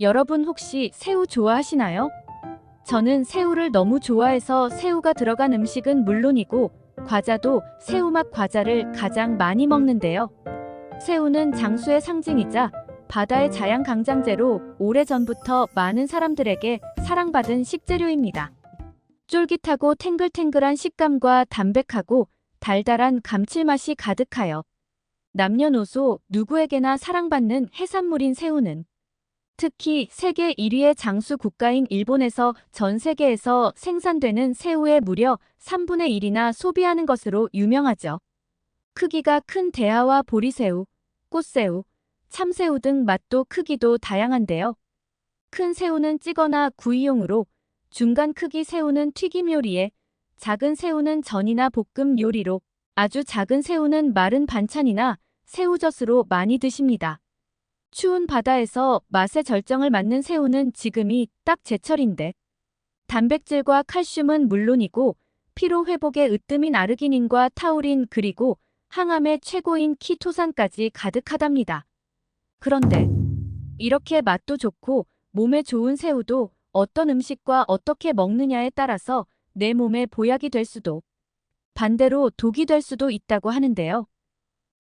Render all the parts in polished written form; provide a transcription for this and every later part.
여러분 혹시 새우 좋아하시나요? 저는 새우를 너무 좋아해서 새우가 들어간 음식은 물론이고 과자도 새우맛 과자를 가장 많이 먹는데요. 새우는 장수의 상징이자 바다의 자양강장제로 오래전부터 많은 사람들에게 사랑받은 식재료입니다. 쫄깃하고 탱글탱글한 식감과 담백하고 달달한 감칠맛이 가득하여 남녀노소 누구에게나 사랑받는 해산물인 새우는 특히 세계 1위의 장수 국가인 일본에서 전 세계에서 생산되는 새우의 무려 3분의 1이나 소비하는 것으로 유명하죠. 크기가 큰 대하와 보리새우, 꽃새우, 참새우 등 맛도 크기도 다양한데요. 큰 새우는 찌거나 구이용으로, 중간 크기 새우는 튀김 요리에, 작은 새우는 전이나 볶음 요리로, 아주 작은 새우는 마른 반찬이나 새우젓으로 많이 드십니다. 추운 바다에서 맛의 절정을 맞는 새우는 지금이 딱 제철인데 단백질과 칼슘은 물론이고 피로 회복에 으뜸인 아르기닌과 타우린 그리고 항암의 최고인 키토산까지 가득하답니다. 그런데 이렇게 맛도 좋고 몸에 좋은 새우도 어떤 음식과 어떻게 먹느냐에 따라서 내 몸에 보약이 될 수도 반대로 독이 될 수도 있다고 하는데요.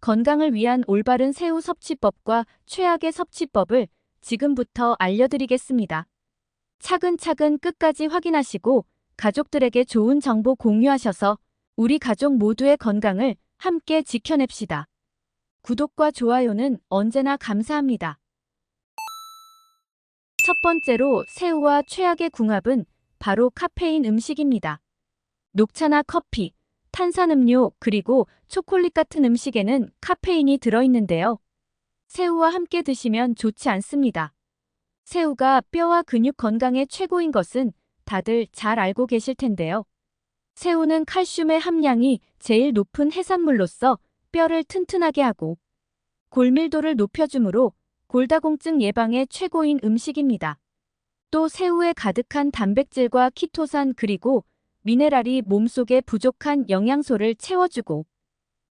건강을 위한 올바른 새우 섭취법과 최악의 섭취법을 지금부터 알려드리겠습니다. 차근차근 끝까지 확인하시고 가족들에게 좋은 정보 공유하셔서 우리 가족 모두의 건강을 함께 지켜냅시다. 구독과 좋아요는 언제나 감사합니다. 첫 번째로 새우와 최악의 궁합은 바로 카페인 음식입니다. 녹차나 커피, 탄산음료 그리고 초콜릿 같은 음식에는 카페인이 들어있는데요. 새우와 함께 드시면 좋지 않습니다. 새우가 뼈와 근육 건강에 최고인 것은 다들 잘 알고 계실 텐데요. 새우는 칼슘의 함량이 제일 높은 해산물로서 뼈를 튼튼하게 하고 골밀도를 높여주므로 골다공증 예방에 최고인 음식입니다. 또 새우에 가득한 단백질과 키토산 그리고 미네랄이 몸속에 부족한 영양소를 채워주고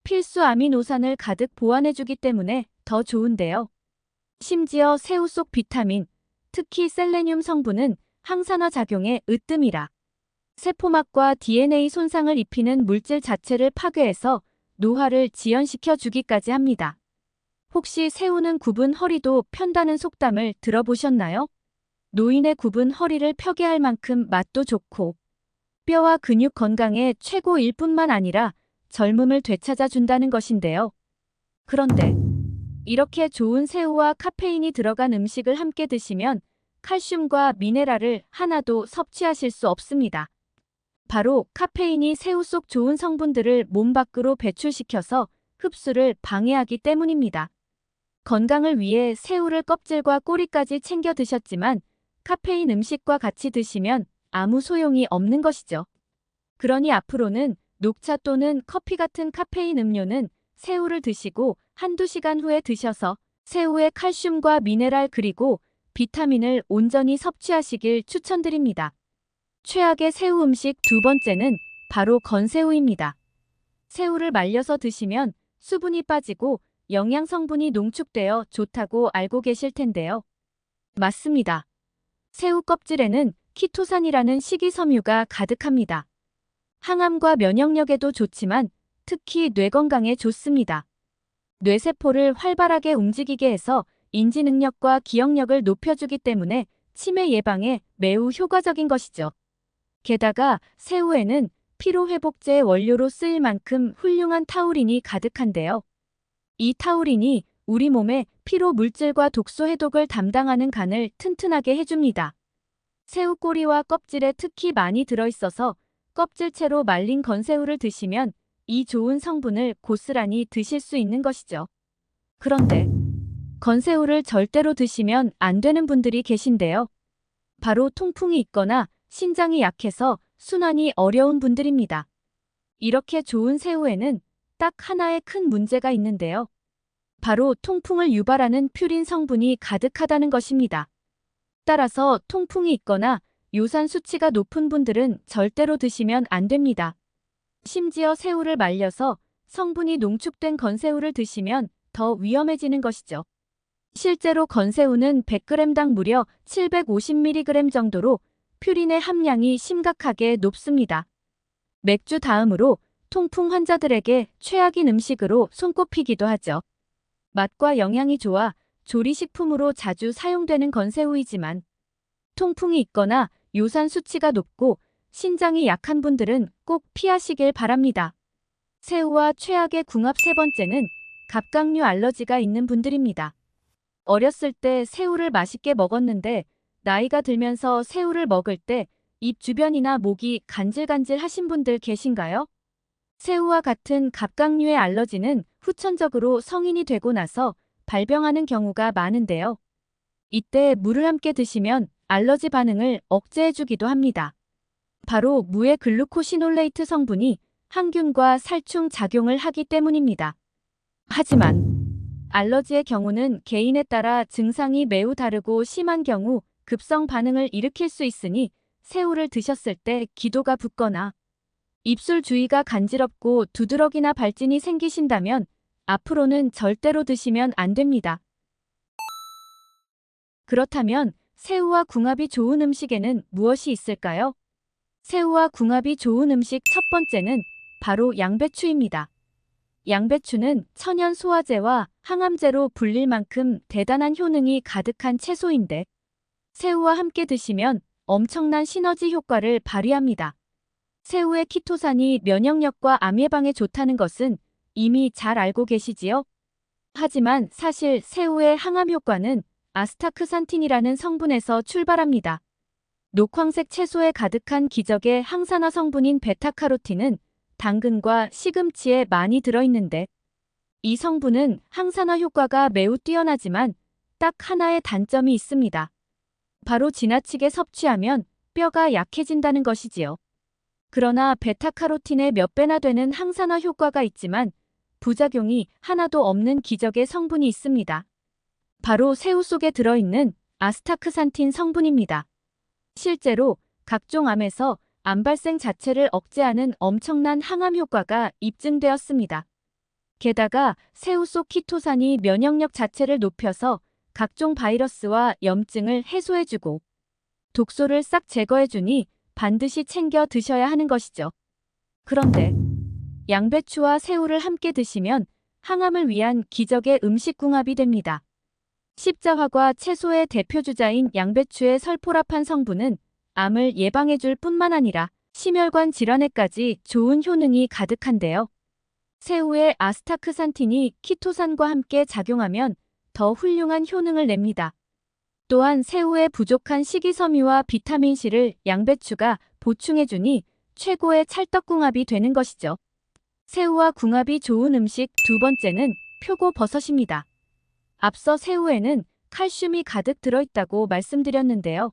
필수 아미노산을 가득 보완해주기 때문에 더 좋은데요. 심지어 새우 속 비타민, 특히 셀레늄 성분은 항산화 작용에 으뜸이라 세포막과 DNA 손상을 입히는 물질 자체를 파괴해서 노화를 지연시켜 주기까지 합니다. 혹시 새우는 굽은 허리도 편다는 속담을 들어보셨나요? 노인의 굽은 허리를 펴게 할 만큼 맛도 좋고 뼈와 근육 건강에 최고일 뿐만 아니라 젊음을 되찾아 준다는 것인데요. 그런데 이렇게 좋은 새우와 카페인이 들어간 음식을 함께 드시면 칼슘과 미네랄을 하나도 섭취하실 수 없습니다. 바로 카페인이 새우 속 좋은 성분들을 몸 밖으로 배출시켜서 흡수를 방해하기 때문입니다. 건강을 위해 새우를 껍질과 꼬리까지 챙겨 드셨지만 카페인 음식과 같이 드시면 아무 소용이 없는 것이죠. 그러니 앞으로는 녹차 또는 커피 같은 카페인 음료는 새우를 드시고 한두 시간 후에 드셔서 새우의 칼슘과 미네랄 그리고 비타민을 온전히 섭취하시길 추천드립니다. 최악의 새우 음식 두 번째는 바로 건새우입니다. 새우를 말려서 드시면 수분이 빠지고 영양 성분이 농축되어 좋다고 알고 계실 텐데요. 맞습니다. 새우 껍질에는 키토산이라는 식이섬유가 가득합니다. 항암과 면역력에도 좋지만 특히 뇌 건강에 좋습니다. 뇌세포를 활발하게 움직이게 해서 인지 능력과 기억력을 높여주기 때문에 치매 예방에 매우 효과적인 것이죠. 게다가 새우에는 피로회복제 원료로 쓰일 만큼 훌륭한 타우린이 가득한데요. 이 타우린이 우리 몸의 피로 물질과 독소 해독을 담당하는 간을 튼튼하게 해줍니다. 새우 꼬리와 껍질에 특히 많이 들어있어서 껍질채로 말린 건새우를 드시면 이 좋은 성분을 고스란히 드실 수 있는 것이죠. 그런데 건새우를 절대로 드시면 안 되는 분들이 계신데요. 바로 통풍이 있거나 신장이 약해서 순환이 어려운 분들입니다. 이렇게 좋은 새우에는 딱 하나의 큰 문제가 있는데요. 바로 통풍을 유발하는 퓨린 성분이 가득하다는 것입니다. 따라서 통풍이 있거나 요산 수치가 높은 분들은 절대로 드시면 안 됩니다. 심지어 새우를 말려서 성분이 농축된 건새우를 드시면 더 위험해지는 것이죠. 실제로 건새우는 100g당 무려 750mg 정도로 퓨린의 함량이 심각하게 높습니다. 맥주 다음으로 통풍 환자들에게 최악인 음식으로 손꼽히기도 하죠. 맛과 영양이 좋아 조리식품으로 자주 사용되는 건새우이지만 통풍이 있거나 요산 수치가 높고 신장이 약한 분들은 꼭 피하시길 바랍니다. 새우와 최악의 궁합 세 번째는 갑각류 알러지가 있는 분들입니다. 어렸을 때 새우를 맛있게 먹었는데 나이가 들면서 새우를 먹을 때 입 주변이나 목이 간질간질 하신 분들 계신가요? 새우와 같은 갑각류의 알러지는 후천적으로 성인이 되고 나서 발병하는 경우가 많은데요. 이때 물을 함께 드시면 알러지 반응을 억제해주기도 합니다. 바로 무의 글루코시놀레이트 성분이 항균과 살충 작용을 하기 때문입니다. 하지만 알러지의 경우는 개인에 따라 증상이 매우 다르고 심한 경우 급성 반응을 일으킬 수 있으니 새우를 드셨을 때 기도가 붓거나 입술 주위가 간지럽고 두드러기나 발진이 생기신다면 앞으로는 절대로 드시면 안 됩니다. 그렇다면 새우와 궁합이 좋은 음식에는 무엇이 있을까요? 새우와 궁합이 좋은 음식 첫 번째는 바로 양배추입니다. 양배추는 천연 소화제와 항암제로 불릴 만큼 대단한 효능이 가득한 채소인데 새우와 함께 드시면 엄청난 시너지 효과를 발휘합니다. 새우의 키토산이 면역력과 암 예방에 좋다는 것은 이미 잘 알고 계시지요? 하지만 사실 새우의 항암 효과는 아스타크산틴이라는 성분에서 출발합니다. 녹황색 채소에 가득한 기적의 항산화 성분인 베타카로틴은 당근과 시금치에 많이 들어있는데 이 성분은 항산화 효과가 매우 뛰어나지만 딱 하나의 단점이 있습니다. 바로 지나치게 섭취하면 뼈가 약해진다는 것이지요. 그러나 베타카로틴의 몇 배나 되는 항산화 효과가 있지만 부작용이 하나도 없는 기적의 성분이 있습니다. 바로 새우 속에 들어있는 아스타크산틴 성분입니다. 실제로 각종 암에서 암 발생 자체를 억제하는 엄청난 항암 효과가 입증되었습니다. 게다가 새우 속 키토산이 면역력 자체를 높여서 각종 바이러스와 염증을 해소해주고 독소를 싹 제거해주니 반드시 챙겨 드셔야 하는 것이죠. 그런데 양배추와 새우를 함께 드시면 항암을 위한 기적의 음식 궁합이 됩니다. 십자화과 채소의 대표주자인 양배추의 설포라판 성분은 암을 예방해줄 뿐만 아니라 심혈관 질환에까지 좋은 효능이 가득한데요. 새우의 아스타크산틴이 키토산과 함께 작용하면 더 훌륭한 효능을 냅니다. 또한 새우의 부족한 식이섬유와 비타민C를 양배추가 보충해주니 최고의 찰떡궁합이 되는 것이죠. 새우와 궁합이 좋은 음식 두 번째는 표고버섯입니다. 앞서 새우에는 칼슘이 가득 들어있다고 말씀드렸는데요.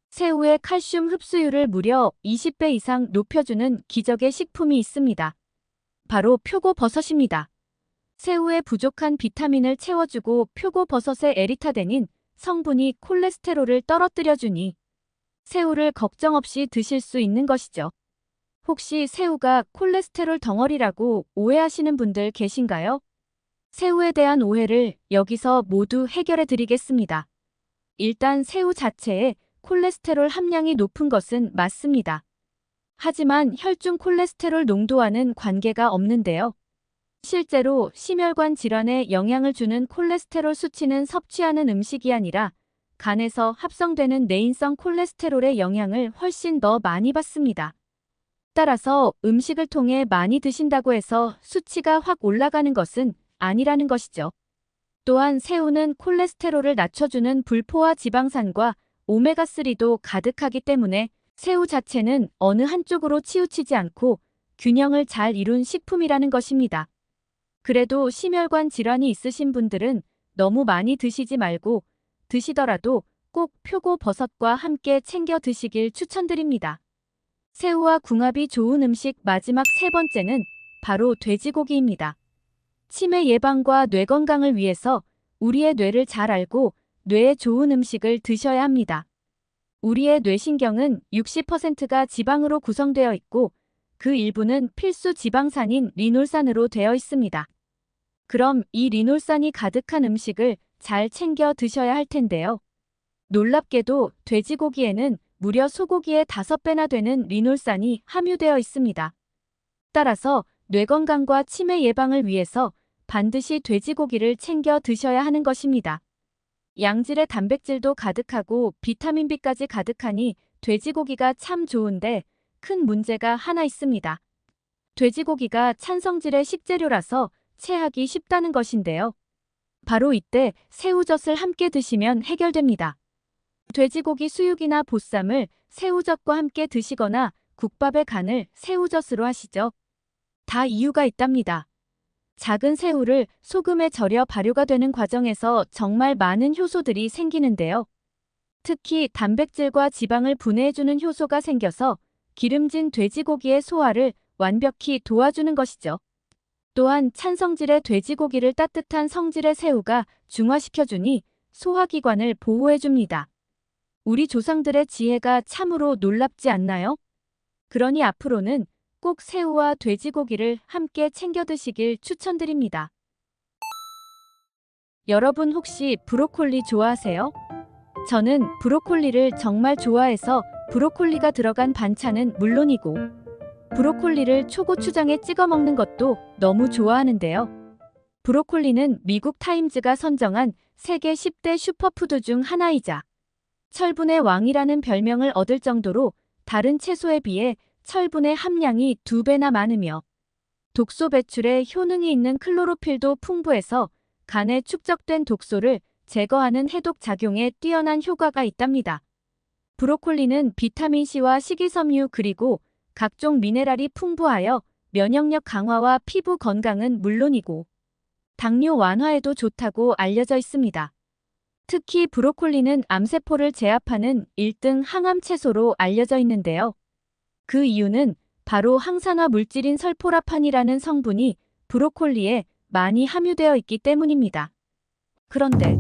새우의 칼슘 흡수율을 무려 20배 이상 높여주는 기적의 식품이 있습니다. 바로 표고버섯입니다. 새우의 부족한 비타민을 채워주고 표고버섯의 에리타데닌 성분이 콜레스테롤을 떨어뜨려주니 새우를 걱정 없이 드실 수 있는 것이죠. 혹시 새우가 콜레스테롤 덩어리라고 오해하시는 분들 계신가요? 새우에 대한 오해를 여기서 모두 해결해 드리겠습니다. 일단 새우 자체에 콜레스테롤 함량이 높은 것은 맞습니다. 하지만 혈중 콜레스테롤 농도와는 관계가 없는데요. 실제로 심혈관 질환에 영향을 주는 콜레스테롤 수치는 섭취하는 음식이 아니라 간에서 합성되는 내인성 콜레스테롤의 영향을 훨씬 더 많이 받습니다. 따라서 음식을 통해 많이 드신다고 해서 수치가 확 올라가는 것은 아니라는 것이죠. 또한 새우는 콜레스테롤을 낮춰주는 불포화 지방산과 오메가3도 가득하기 때문에 새우 자체는 어느 한쪽으로 치우치지 않고 균형을 잘 이룬 식품이라는 것입니다. 그래도 심혈관 질환이 있으신 분들은 너무 많이 드시지 말고 드시더라도 꼭 표고버섯과 함께 챙겨 드시길 추천드립니다. 새우와 궁합이 좋은 음식 마지막 세 번째는 바로 돼지고기입니다. 치매 예방과 뇌 건강을 위해서 우리의 뇌를 잘 알고 뇌에 좋은 음식을 드셔야 합니다. 우리의 뇌신경은 60%가 지방으로 구성되어 있고 그 일부는 필수 지방산인 리놀산으로 되어 있습니다. 그럼 이 리놀산이 가득한 음식을 잘 챙겨 드셔야 할 텐데요. 놀랍게도 돼지고기에는 무려 소고기의 5배나 되는 리놀산이 함유되어 있습니다. 따라서 뇌 건강과 치매 예방을 위해서 반드시 돼지고기를 챙겨 드셔야 하는 것입니다. 양질의 단백질도 가득하고 비타민 B까지 가득하니 돼지고기가 참 좋은데 큰 문제가 하나 있습니다. 돼지고기가 찬성질의 식재료라서 체하기 쉽다는 것인데요. 바로 이때 새우젓을 함께 드시면 해결됩니다. 돼지고기 수육이나 보쌈을 새우젓과 함께 드시거나 국밥의 간을 새우젓으로 하시죠. 다 이유가 있답니다. 작은 새우를 소금에 절여 발효가 되는 과정에서 정말 많은 효소들이 생기는데요. 특히 단백질과 지방을 분해해주는 효소가 생겨서 기름진 돼지고기의 소화를 완벽히 도와주는 것이죠. 또한 찬성질의 돼지고기를 따뜻한 성질의 새우가 중화시켜주니 소화기관을 보호해줍니다. 우리 조상들의 지혜가 참으로 놀랍지 않나요? 그러니 앞으로는 꼭 새우와 돼지고기를 함께 챙겨 드시길 추천드립니다. 여러분 혹시 브로콜리 좋아하세요? 저는 브로콜리를 정말 좋아해서 브로콜리가 들어간 반찬은 물론이고 브로콜리를 초고추장에 찍어 먹는 것도 너무 좋아하는데요. 브로콜리는 미국 타임즈가 선정한 세계 10대 슈퍼푸드 중 하나이자 철분의 왕이라는 별명을 얻을 정도로 다른 채소에 비해 철분의 함량이 2배나 많으며 독소 배출에 효능이 있는 클로로필도 풍부해서 간에 축적된 독소를 제거하는 해독 작용에 뛰어난 효과가 있답니다. 브로콜리는 비타민C와 식이섬유 그리고 각종 미네랄이 풍부하여 면역력 강화와 피부 건강은 물론이고 당뇨 완화에도 좋다고 알려져 있습니다. 특히 브로콜리는 암세포를 제압하는 1등 항암 채소로 알려져 있는데요. 그 이유는 바로 항산화 물질인 설포라판이라는 성분이 브로콜리에 많이 함유되어 있기 때문입니다. 그런데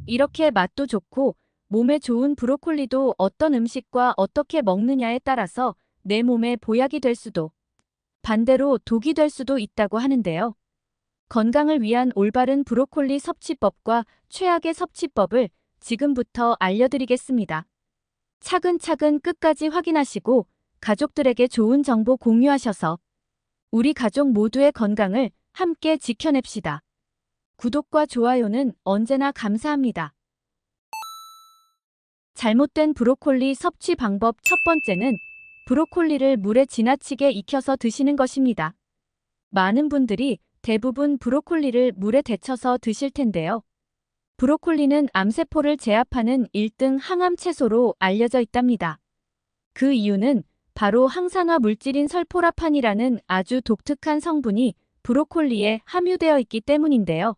이렇게 맛도 좋고 몸에 좋은 브로콜리도 어떤 음식과 어떻게 먹느냐에 따라서 내 몸에 보약이 될 수도 반대로 독이 될 수도 있다고 하는데요. 건강을 위한 올바른 브로콜리 섭취법과 최악의 섭취법을 지금부터 알려드리겠습니다. 차근차근 끝까지 확인하시고 가족들에게 좋은 정보 공유하셔서 우리 가족 모두의 건강을 함께 지켜냅시다. 구독과 좋아요는 언제나 감사합니다. 잘못된 브로콜리 섭취 방법 첫 번째는 브로콜리를 물에 지나치게 익혀서 드시는 것입니다. 많은 분들이 대부분 브로콜리를 물에 데쳐서 드실 텐데요. 브로콜리는 암세포를 제압하는 1등 항암 채소로 알려져 있답니다. 그 이유는 바로 항산화 물질인 설포라판이라는 아주 독특한 성분이 브로콜리에 함유되어 있기 때문인데요.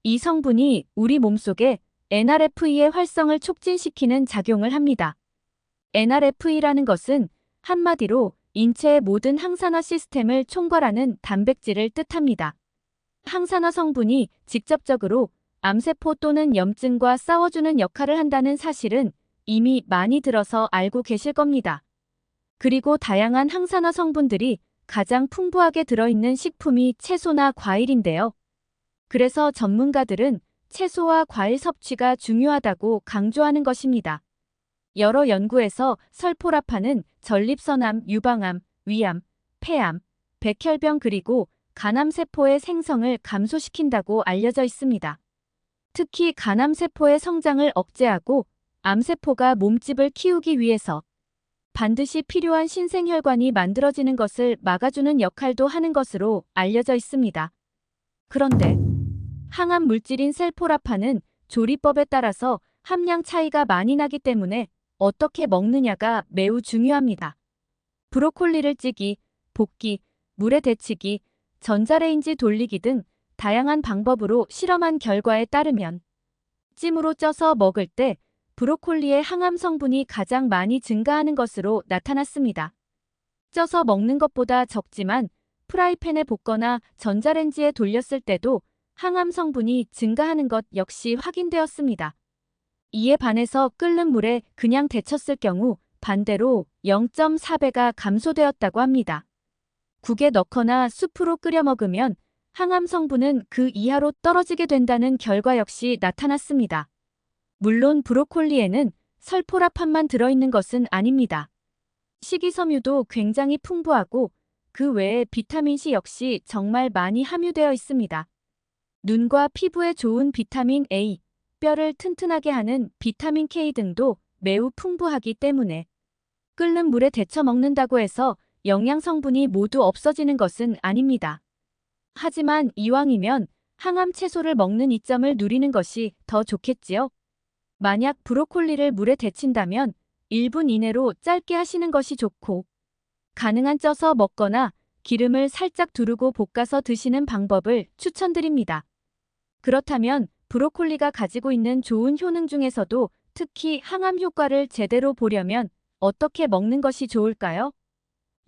이 성분이 우리 몸속에 NRF의 활성을 촉진시키는 작용을 합니다. NRF라는 것은 한마디로 인체의 모든 항산화 시스템을 총괄하는 단백질을 뜻합니다. 항산화 성분이 직접적으로 암세포 또는 염증과 싸워주는 역할을 한다는 사실은 이미 많이 들어서 알고 계실 겁니다. 그리고 다양한 항산화 성분들이 가장 풍부하게 들어있는 식품이 채소나 과일인데요. 그래서 전문가들은 채소와 과일 섭취가 중요하다고 강조하는 것입니다. 여러 연구에서 설포라판은 전립선암, 유방암, 위암, 폐암, 백혈병 그리고 간암세포의 생성을 감소시킨다고 알려져 있습니다. 특히 간암세포의 성장을 억제하고 암세포가 몸집을 키우기 위해서 반드시 필요한 신생혈관이 만들어지는 것을 막아주는 역할도 하는 것으로 알려져 있습니다. 그런데 항암 물질인 셀포라판은 조리법에 따라서 함량 차이가 많이 나기 때문에 어떻게 먹느냐가 매우 중요합니다. 브로콜리를 찌기, 볶기, 물에 데치기, 전자레인지 돌리기 등 다양한 방법으로 실험한 결과에 따르면 찜으로 쪄서 먹을 때 브로콜리의 항암 성분이 가장 많이 증가하는 것으로 나타났습니다. 쪄서 먹는 것보다 적지만 프라이팬에 볶거나 전자레인지에 돌렸을 때도 항암 성분이 증가하는 것 역시 확인되었습니다. 이에 반해서 끓는 물에 그냥 데쳤을 경우 반대로 0.4배가 감소되었다고 합니다. 국에 넣거나 수프로 끓여 먹으면 항암 성분은 그 이하로 떨어지게 된다는 결과 역시 나타났습니다. 물론 브로콜리에는 설포라판만 들어있는 것은 아닙니다. 식이섬유도 굉장히 풍부하고 그 외에 비타민C 역시 정말 많이 함유되어 있습니다. 눈과 피부에 좋은 비타민 A, 뼈를 튼튼하게 하는 비타민 K 등도 매우 풍부하기 때문에 끓는 물에 데쳐 먹는다고 해서 영양 성분이 모두 없어지는 것은 아닙니다. 하지만 이왕이면 항암 채소를 먹는 이점을 누리는 것이 더 좋겠지요. 만약 브로콜리를 물에 데친다면 1분 이내로 짧게 하시는 것이 좋고, 가능한 쪄서 먹거나 기름을 살짝 두르고 볶아서 드시는 방법을 추천드립니다. 그렇다면 브로콜리가 가지고 있는 좋은 효능 중에서도 특히 항암 효과를 제대로 보려면 어떻게 먹는 것이 좋을까요?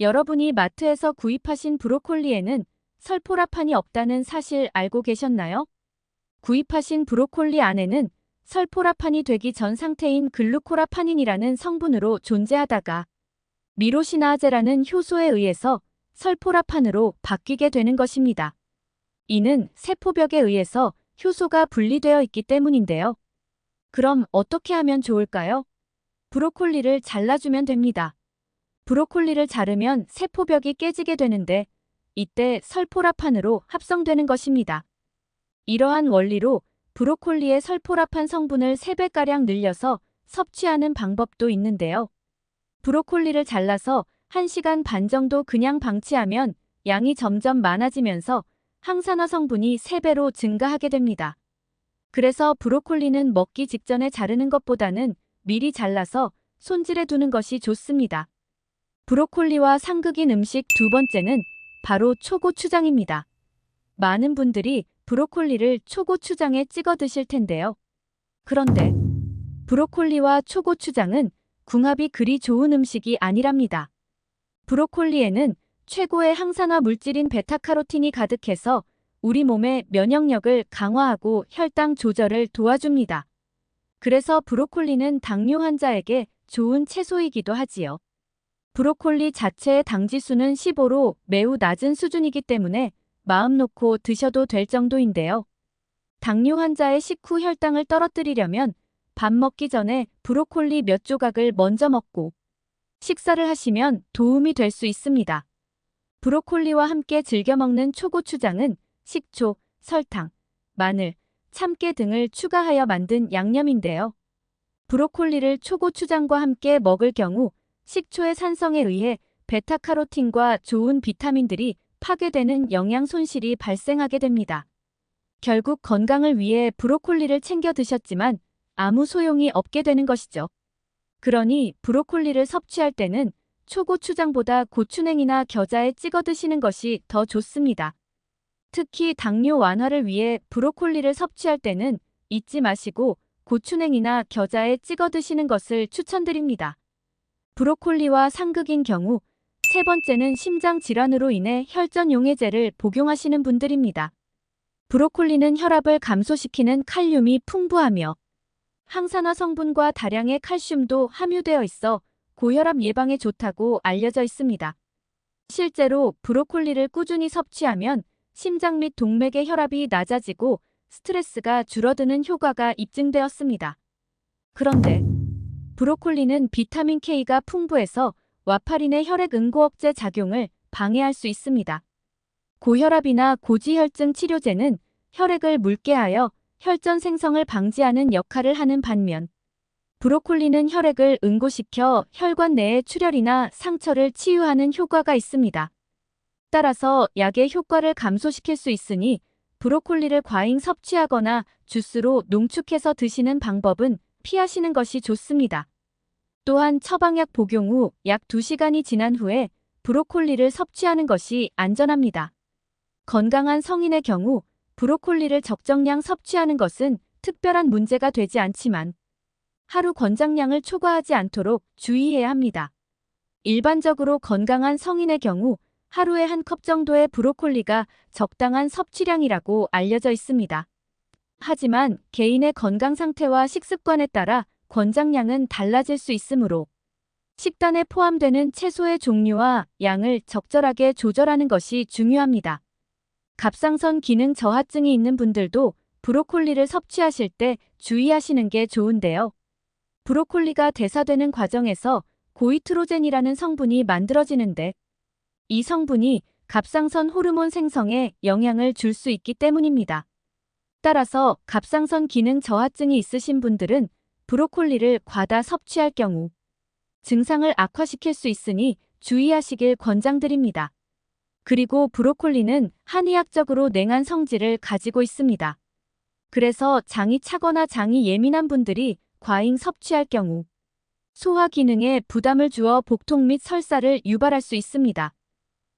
여러분이 마트에서 구입하신 브로콜리에는 설포라판이 없다는 사실 알고 계셨나요? 구입하신 브로콜리 안에는 설포라판이 되기 전 상태인 글루코라파닌이라는 성분으로 존재하다가 미로시나아제라는 효소에 의해서 설포라판으로 바뀌게 되는 것입니다. 이는 세포벽에 의해서 효소가 분리되어 있기 때문인데요. 그럼 어떻게 하면 좋을까요? 브로콜리를 잘라주면 됩니다. 브로콜리를 자르면 세포벽이 깨지게 되는데 이때 설포라판으로 합성되는 것입니다. 이러한 원리로 브로콜리의 설포라판 성분을 3배가량 늘려서 섭취하는 방법도 있는데요. 브로콜리를 잘라서 1시간 반 정도 그냥 방치하면 양이 점점 많아지면서 항산화 성분이 3배로 증가하게 됩니다. 그래서 브로콜리는 먹기 직전에 자르는 것보다는 미리 잘라서 손질해 두는 것이 좋습니다. 브로콜리와 상극인 음식 두 번째는 바로 초고추장입니다. 많은 분들이 브로콜리를 초고추장에 찍어 드실 텐데요. 그런데 브로콜리와 초고추장은 궁합이 그리 좋은 음식이 아니랍니다. 브로콜리에는 최고의 항산화 물질인 베타카로틴이 가득해서 우리 몸의 면역력을 강화하고 혈당 조절을 도와줍니다. 그래서 브로콜리는 당뇨 환자에게 좋은 채소이기도 하지요. 브로콜리 자체의 당지수는 15로 매우 낮은 수준이기 때문에 마음 놓고 드셔도 될 정도인데요. 당뇨 환자의 식후 혈당을 떨어뜨리려면 밥 먹기 전에 브로콜리 몇 조각을 먼저 먹고 식사를 하시면 도움이 될 수 있습니다. 브로콜리와 함께 즐겨 먹는 초고추장은 식초, 설탕, 마늘, 참깨 등을 추가하여 만든 양념인데요. 브로콜리를 초고추장과 함께 먹을 경우 식초의 산성에 의해 베타카로틴과 좋은 비타민들이 파괴되는 영양 손실이 발생하게 됩니다. 결국 건강을 위해 브로콜리를 챙겨 드셨지만 아무 소용이 없게 되는 것이죠. 그러니 브로콜리를 섭취할 때는 초고추장보다 고추냉이나 겨자에 찍어 드시는 것이 더 좋습니다. 특히 당뇨 완화를 위해 브로콜리를 섭취할 때는 잊지 마시고 고추냉이나 겨자에 찍어 드시는 것을 추천드립니다. 브로콜리와 상극인 경우 세 번째는 심장 질환으로 인해 혈전 용해제를 복용하시는 분들입니다. 브로콜리는 혈압을 감소시키는 칼륨이 풍부하며 항산화 성분과 다량의 칼슘도 함유되어 있어 고혈압 예방에 좋다고 알려져 있습니다. 실제로 브로콜리를 꾸준히 섭취하면 심장 및 동맥의 혈압이 낮아지고 스트레스가 줄어드는 효과가 입증되었습니다. 그런데 브로콜리는 비타민 K가 풍부해서 와파린의 혈액 응고 억제 작용을 방해할 수 있습니다. 고혈압이나 고지혈증 치료제는 혈액을 묽게 하여 혈전 생성을 방지하는 역할을 하는 반면 브로콜리는 혈액을 응고시켜 혈관 내의 출혈이나 상처를 치유하는 효과가 있습니다. 따라서 약의 효과를 감소시킬 수 있으니 브로콜리를 과잉 섭취하거나 주스로 농축해서 드시는 방법은 피하시는 것이 좋습니다. 또한 처방약 복용 후 약 2시간이 지난 후에 브로콜리를 섭취하는 것이 안전합니다. 건강한 성인의 경우 브로콜리를 적정량 섭취하는 것은 특별한 문제가 되지 않지만 하루 권장량을 초과하지 않도록 주의해야 합니다. 일반적으로 건강한 성인의 경우 하루에 1컵 정도의 브로콜리가 적당한 섭취량이라고 알려져 있습니다. 하지만 개인의 건강 상태와 식습관에 따라 권장량은 달라질 수 있으므로 식단에 포함되는 채소의 종류와 양을 적절하게 조절하는 것이 중요합니다. 갑상선 기능 저하증이 있는 분들도 브로콜리를 섭취하실 때 주의하시는 게 좋은데요. 브로콜리가 대사되는 과정에서 고이트로젠이라는 성분이 만들어지는데 이 성분이 갑상선 호르몬 생성에 영향을 줄 수 있기 때문입니다. 따라서 갑상선 기능 저하증이 있으신 분들은 브로콜리를 과다 섭취할 경우 증상을 악화시킬 수 있으니 주의하시길 권장드립니다. 그리고 브로콜리는 한의학적으로 냉한 성질을 가지고 있습니다. 그래서 장이 차거나 장이 예민한 분들이 과잉 섭취할 경우 소화 기능에 부담을 주어 복통 및 설사를 유발할 수 있습니다.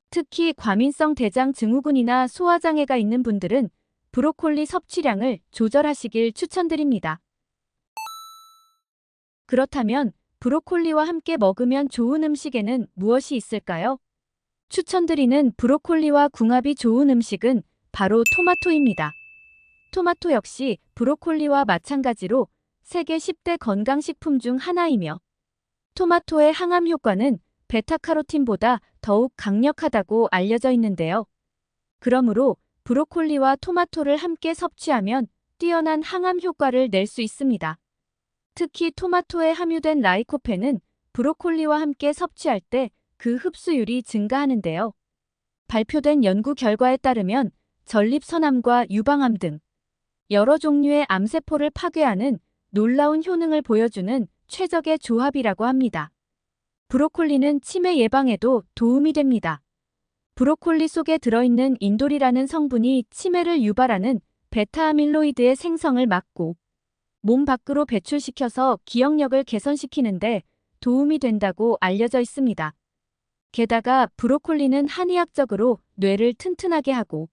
특히 과민성 대장 증후군이나 소화장애가 있는 분들은 브로콜리 섭취량을 조절하시길 추천드립니다. 그렇다면 브로콜리와 함께 먹으면 좋은 음식에는 무엇이 있을까요? 추천드리는 브로콜리와 궁합이 좋은 음식은 바로 토마토입니다. 토마토 역시 브로콜리와 마찬가지로 세계 10대 건강식품 중 하나이며 토마토의 항암 효과는 베타카로틴보다 더욱 강력하다고 알려져 있는데요. 그러므로 브로콜리와 토마토를 함께 섭취하면 뛰어난 항암 효과를 낼 수 있습니다. 특히 토마토에 함유된 라이코펜은 브로콜리와 함께 섭취할 때 그 흡수율이 증가하는데요. 발표된 연구 결과에 따르면 전립선암과 유방암 등 여러 종류의 암세포를 파괴하는 놀라운 효능을 보여주는 최적의 조합이라고 합니다. 브로콜리는 치매 예방에도 도움이 됩니다. 브로콜리 속에 들어있는 인돌이라는 성분이 치매를 유발하는 베타아밀로이드의 생성을 막고 몸 밖으로 배출시켜서 기억력을 개선시키는데 도움이 된다고 알려져 있습니다. 게다가 브로콜리는 한의학적으로 뇌를 튼튼하게 하고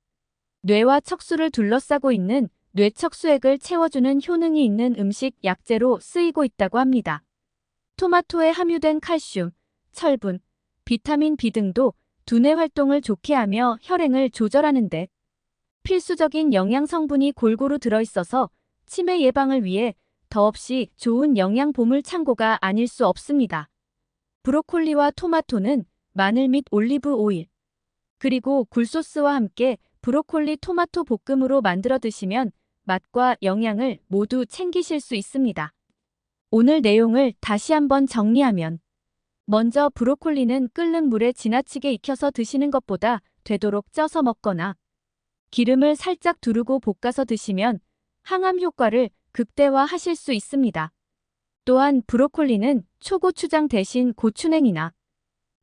뇌와 척수를 둘러싸고 있는 뇌척수액을 채워주는 효능이 있는 음식 약재로 쓰이고 있다고 합니다. 토마토에 함유된 칼슘, 철분, 비타민 B 등도 두뇌 활동을 좋게 하며 혈행을 조절하는 데 필수적인 영양 성분이 골고루 들어있어서 치매 예방을 위해 더없이 좋은 영양 보물 창고가 아닐 수 없습니다. 브로콜리와 토마토는 마늘 및 올리브 오일, 그리고 굴소스와 함께 브로콜리 토마토 볶음으로 만들어 드시면 맛과 영양을 모두 챙기실 수 있습니다. 오늘 내용을 다시 한번 정리하면 먼저 브로콜리는 끓는 물에 지나치게 익혀서 드시는 것보다 되도록 쪄서 먹거나 기름을 살짝 두르고 볶아서 드시면 항암 효과를 극대화하실 수 있습니다. 또한 브로콜리는 초고추장 대신 고추냉이나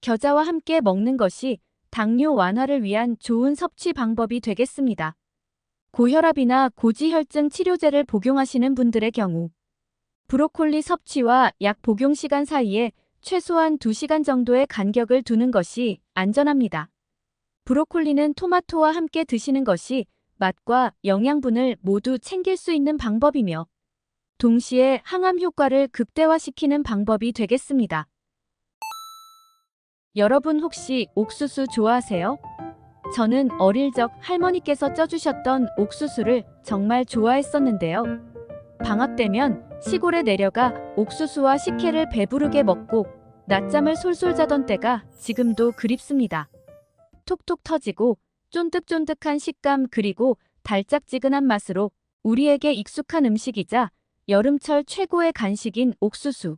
겨자와 함께 먹는 것이 당뇨 완화를 위한 좋은 섭취 방법이 되겠습니다. 고혈압이나 고지혈증 치료제를 복용하시는 분들의 경우 브로콜리 섭취와 약 복용 시간 사이에 최소한 2시간 정도의 간격을 두는 것이 안전합니다. 브로콜리는 토마토와 함께 드시는 것이 맛과 영양분을 모두 챙길 수 있는 방법이며 동시에 항암 효과를 극대화시키는 방법이 되겠습니다. 여러분 혹시 옥수수 좋아하세요? 저는 어릴 적 할머니께서 쪄주셨던 옥수수를 정말 좋아했었는데요. 방학 되면 시골에 내려가 옥수수와 식혜를 배부르게 먹고 낮잠을 솔솔 자던 때가 지금도 그립습니다. 톡톡 터지고 쫀득쫀득한 식감 그리고 달짝지근한 맛으로 우리에게 익숙한 음식이자 여름철 최고의 간식인 옥수수.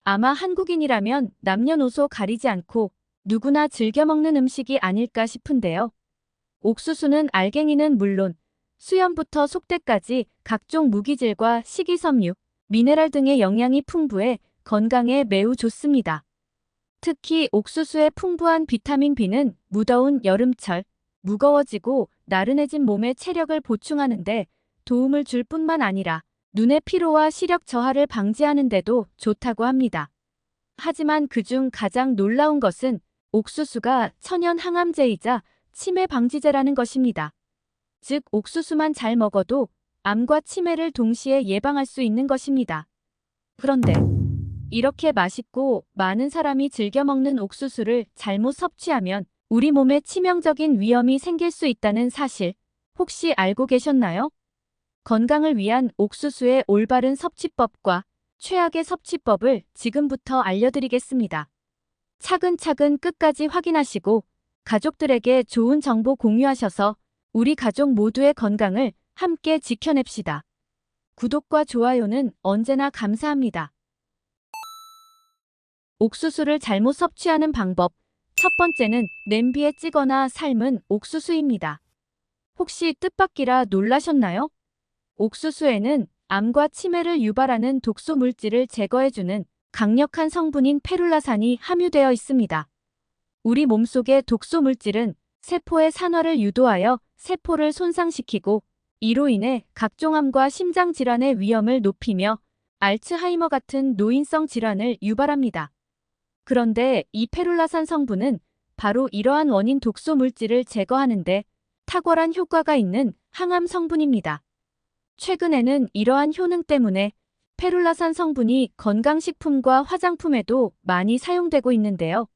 아마 한국인이라면 남녀노소 가리지 않고 누구나 즐겨 먹는 음식이 아닐까 싶은데요. 옥수수는 알갱이는 물론 수염부터 속대까지 각종 무기질과 식이섬유, 미네랄 등의 영양이 풍부해 건강에 매우 좋습니다. 특히 옥수수의 풍부한 비타민 B는 무더운 여름철, 무거워지고 나른해진 몸에 체력을 보충하는 데 도움을 줄 뿐만 아니라 눈의 피로와 시력 저하를 방지하는 데도 좋다고 합니다. 하지만 그중 가장 놀라운 것은 옥수수가 천연 항암제이자 치매 방지제라는 것입니다. 즉 옥수수만 잘 먹어도 암과 치매를 동시에 예방할 수 있는 것입니다. 그런데 이렇게 맛있고 많은 사람이 즐겨 먹는 옥수수를 잘못 섭취하면 우리 몸에 치명적인 위험이 생길 수 있다는 사실 혹시 알고 계셨나요? 건강을 위한 옥수수의 올바른 섭취법과 최악의 섭취법을 지금부터 알려드리겠습니다. 차근차근 끝까지 확인하시고 가족들에게 좋은 정보 공유하셔서 우리 가족 모두의 건강을 함께 지켜냅시다. 구독과 좋아요는 언제나 감사합니다. 옥수수를 잘못 섭취하는 방법. 첫 번째는 냄비에 찌거나 삶은 옥수수입니다. 혹시 뜻밖이라 놀라셨나요? 옥수수에는 암과 치매를 유발하는 독소 물질을 제거해주는 강력한 성분인 페룰라산이 함유되어 있습니다. 우리 몸속의 독소 물질은 세포의 산화를 유도하여 세포를 손상시키고 이로 인해 각종 암과 심장 질환의 위험을 높이며 알츠하이머 같은 노인성 질환을 유발합니다. 그런데 이 페룰라산 성분은 바로 이러한 원인 독소 물질을 제거하는데 탁월한 효과가 있는 항암 성분입니다. 최근에는 이러한 효능 때문에 페룰라산 성분이 건강식품과 화장품에도 많이 사용되고 있는데요.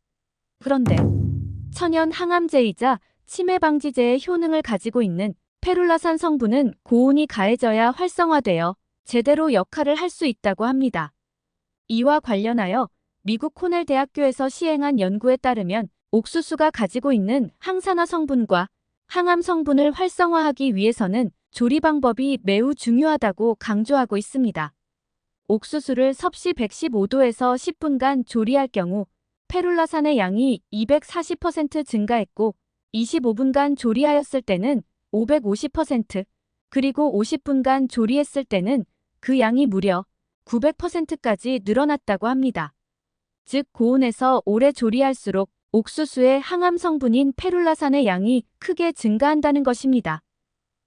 그런데 천연 항암제이자 치매 방지제의 효능을 가지고 있는 페룰라산 성분은 고온이 가해져야 활성화되어 제대로 역할을 할 수 있다고 합니다. 이와 관련하여 미국 코넬 대학교에서 시행한 연구에 따르면 옥수수가 가지고 있는 항산화 성분과 항암 성분을 활성화하기 위해서는 조리 방법이 매우 중요하다고 강조하고 있습니다. 옥수수를 섭씨 115도에서 10분간 조리할 경우 페룰라산의 양이 240% 증가했고 25분간 조리하였을 때는 550%, 그리고 50분간 조리했을 때는 그 양이 무려 900%까지 늘어났다고 합니다. 즉 고온에서 오래 조리할수록 옥수수의 항암 성분인 페룰라산의 양이 크게 증가한다는 것입니다.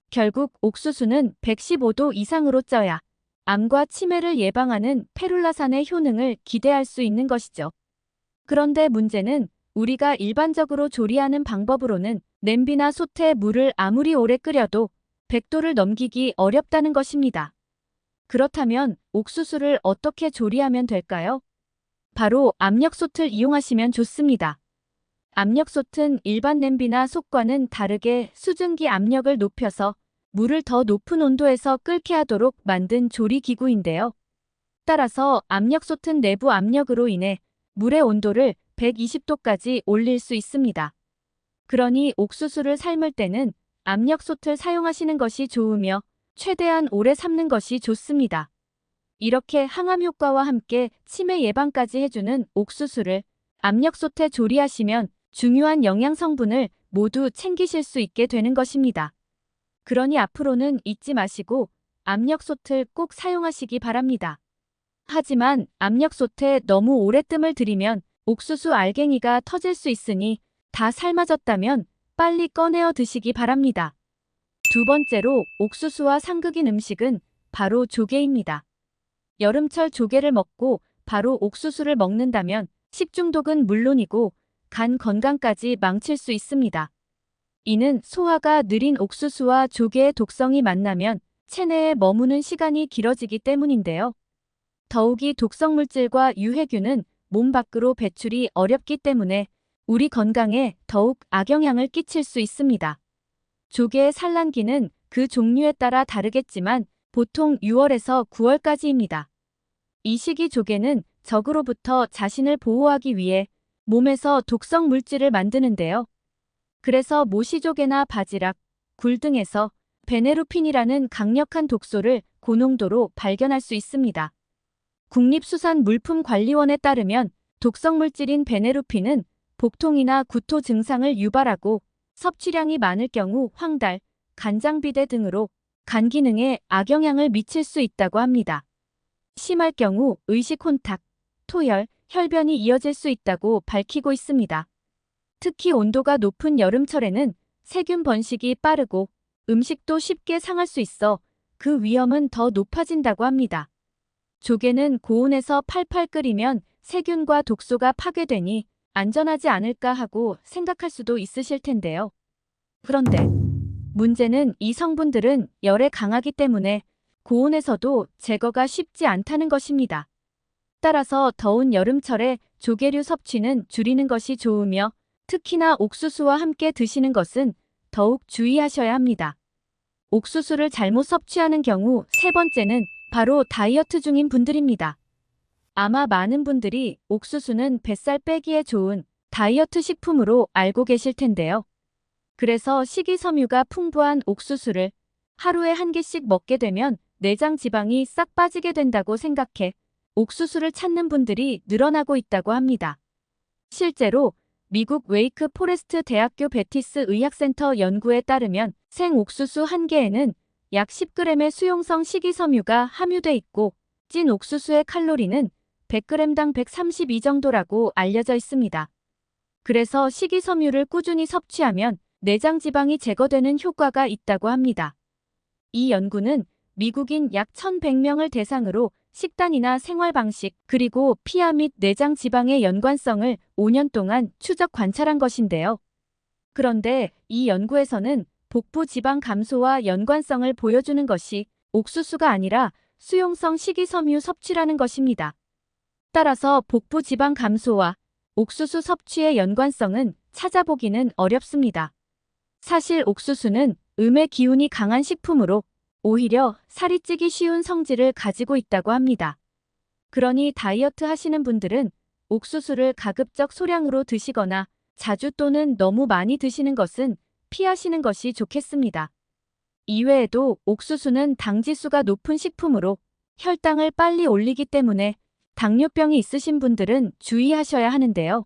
결국 옥수수는 115도 이상으로 쪄야 암과 치매를 예방하는 페룰라산의 효능을 기대할 수 있는 것이죠. 그런데 문제는 우리가 일반적으로 조리하는 방법으로는 냄비나 솥에 물을 아무리 오래 끓여도 100도를 넘기기 어렵다는 것입니다. 그렇다면 옥수수를 어떻게 조리하면 될까요? 바로 압력솥을 이용하시면 좋습니다. 압력솥은 일반 냄비나 솥과는 다르게 수증기 압력을 높여서 물을 더 높은 온도에서 끓게 하도록 만든 조리기구인데요. 따라서 압력솥은 내부 압력으로 인해 물의 온도를 120도까지 올릴 수 있습니다. 그러니 옥수수를 삶을 때는 압력솥을 사용하시는 것이 좋으며 최대한 오래 삶는 것이 좋습니다. 이렇게 항암 효과와 함께 치매 예방까지 해주는 옥수수를 압력솥에 조리하시면 중요한 영양 성분을 모두 챙기실 수 있게 되는 것입니다. 그러니 앞으로는 잊지 마시고 압력솥을 꼭 사용하시기 바랍니다. 하지만 압력솥에 너무 오래 뜸을 들이면 옥수수 알갱이가 터질 수 있으니 다 삶아졌다면 빨리 꺼내어 드시기 바랍니다. 두 번째로 옥수수와 상극인 음식은 바로 조개입니다. 여름철 조개를 먹고 바로 옥수수를 먹는다면 식중독은 물론이고 간 건강까지 망칠 수 있습니다. 이는 소화가 느린 옥수수와 조개의 독성이 만나면 체내에 머무는 시간이 길어지기 때문인데요. 더욱이 독성 물질과 유해균은 몸 밖으로 배출이 어렵기 때문에 우리 건강에 더욱 악영향을 끼칠 수 있습니다. 조개의 산란기는 그 종류에 따라 다르겠지만 보통 6월에서 9월까지입니다. 이 시기 조개는 적으로부터 자신을 보호하기 위해 몸에서 독성 물질을 만드는데요. 그래서 모시조개나 바지락, 굴 등에서 베네루핀이라는 강력한 독소를 고농도로 발견할 수 있습니다. 국립수산물품관리원에 따르면 독성 물질인 베네루핀은 복통이나 구토 증상을 유발하고 섭취량이 많을 경우 황달, 간장비대 등으로 간 기능에 악영향을 미칠 수 있다고 합니다. 심할 경우 의식 혼탁, 토열, 혈변이 이어질 수 있다고 밝히고 있습니다. 특히 온도가 높은 여름철에는 세균 번식이 빠르고 음식도 쉽게 상할 수 있어 그 위험은 더 높아진다고 합니다. 조개는 고온에서 팔팔 끓이면 세균과 독소가 파괴되니 안전하지 않을까 하고 생각할 수도 있으실 텐데요. 그런데 문제는 이 성분들은 열에 강하기 때문에 고온에서도 제거가 쉽지 않다는 것입니다. 따라서 더운 여름철에 조개류 섭취는 줄이는 것이 좋으며 특히나 옥수수와 함께 드시는 것은 더욱 주의하셔야 합니다. 옥수수를 잘못 섭취하는 경우 세 번째는 바로 다이어트 중인 분들입니다. 아마 많은 분들이 옥수수는 뱃살 빼기에 좋은 다이어트 식품으로 알고 계실 텐데요. 그래서 식이섬유가 풍부한 옥수수를 하루에 한 개씩 먹게 되면 내장 지방이 싹 빠지게 된다고 생각해 옥수수를 찾는 분들이 늘어나고 있다고 합니다. 실제로 미국 웨이크 포레스트 대학교 베티스 의학센터 연구에 따르면 생옥수수 한 개에는 약 10g의 수용성 식이섬유가 함유돼 있고 찐 옥수수의 칼로리는 100g당 132 정도라고 알려져 있습니다. 그래서 식이섬유를 꾸준히 섭취하면 내장 지방이 제거되는 효과가 있다고 합니다. 이 연구는 미국인 약 1,100명을 대상으로 식단이나 생활 방식 그리고 피하 및 내장 지방의 연관성을 5년 동안 추적 관찰한 것인데요. 그런데 이 연구에서는 복부 지방 감소와 연관성을 보여주는 것이 옥수수가 아니라 수용성 식이섬유 섭취라는 것입니다. 따라서 복부 지방 감소와 옥수수 섭취의 연관성은 찾아보기는 어렵습니다. 사실 옥수수는 음의 기운이 강한 식품으로 오히려 살이 찌기 쉬운 성질을 가지고 있다고 합니다. 그러니 다이어트 하시는 분들은 옥수수를 가급적 소량으로 드시거나 자주 또는 너무 많이 드시는 것은 피하시는 것이 좋겠습니다. 이외에도 옥수수는 당지수가 높은 식품으로 혈당을 빨리 올리기 때문에 당뇨병이 있으신 분들은 주의하셔야 하는데요.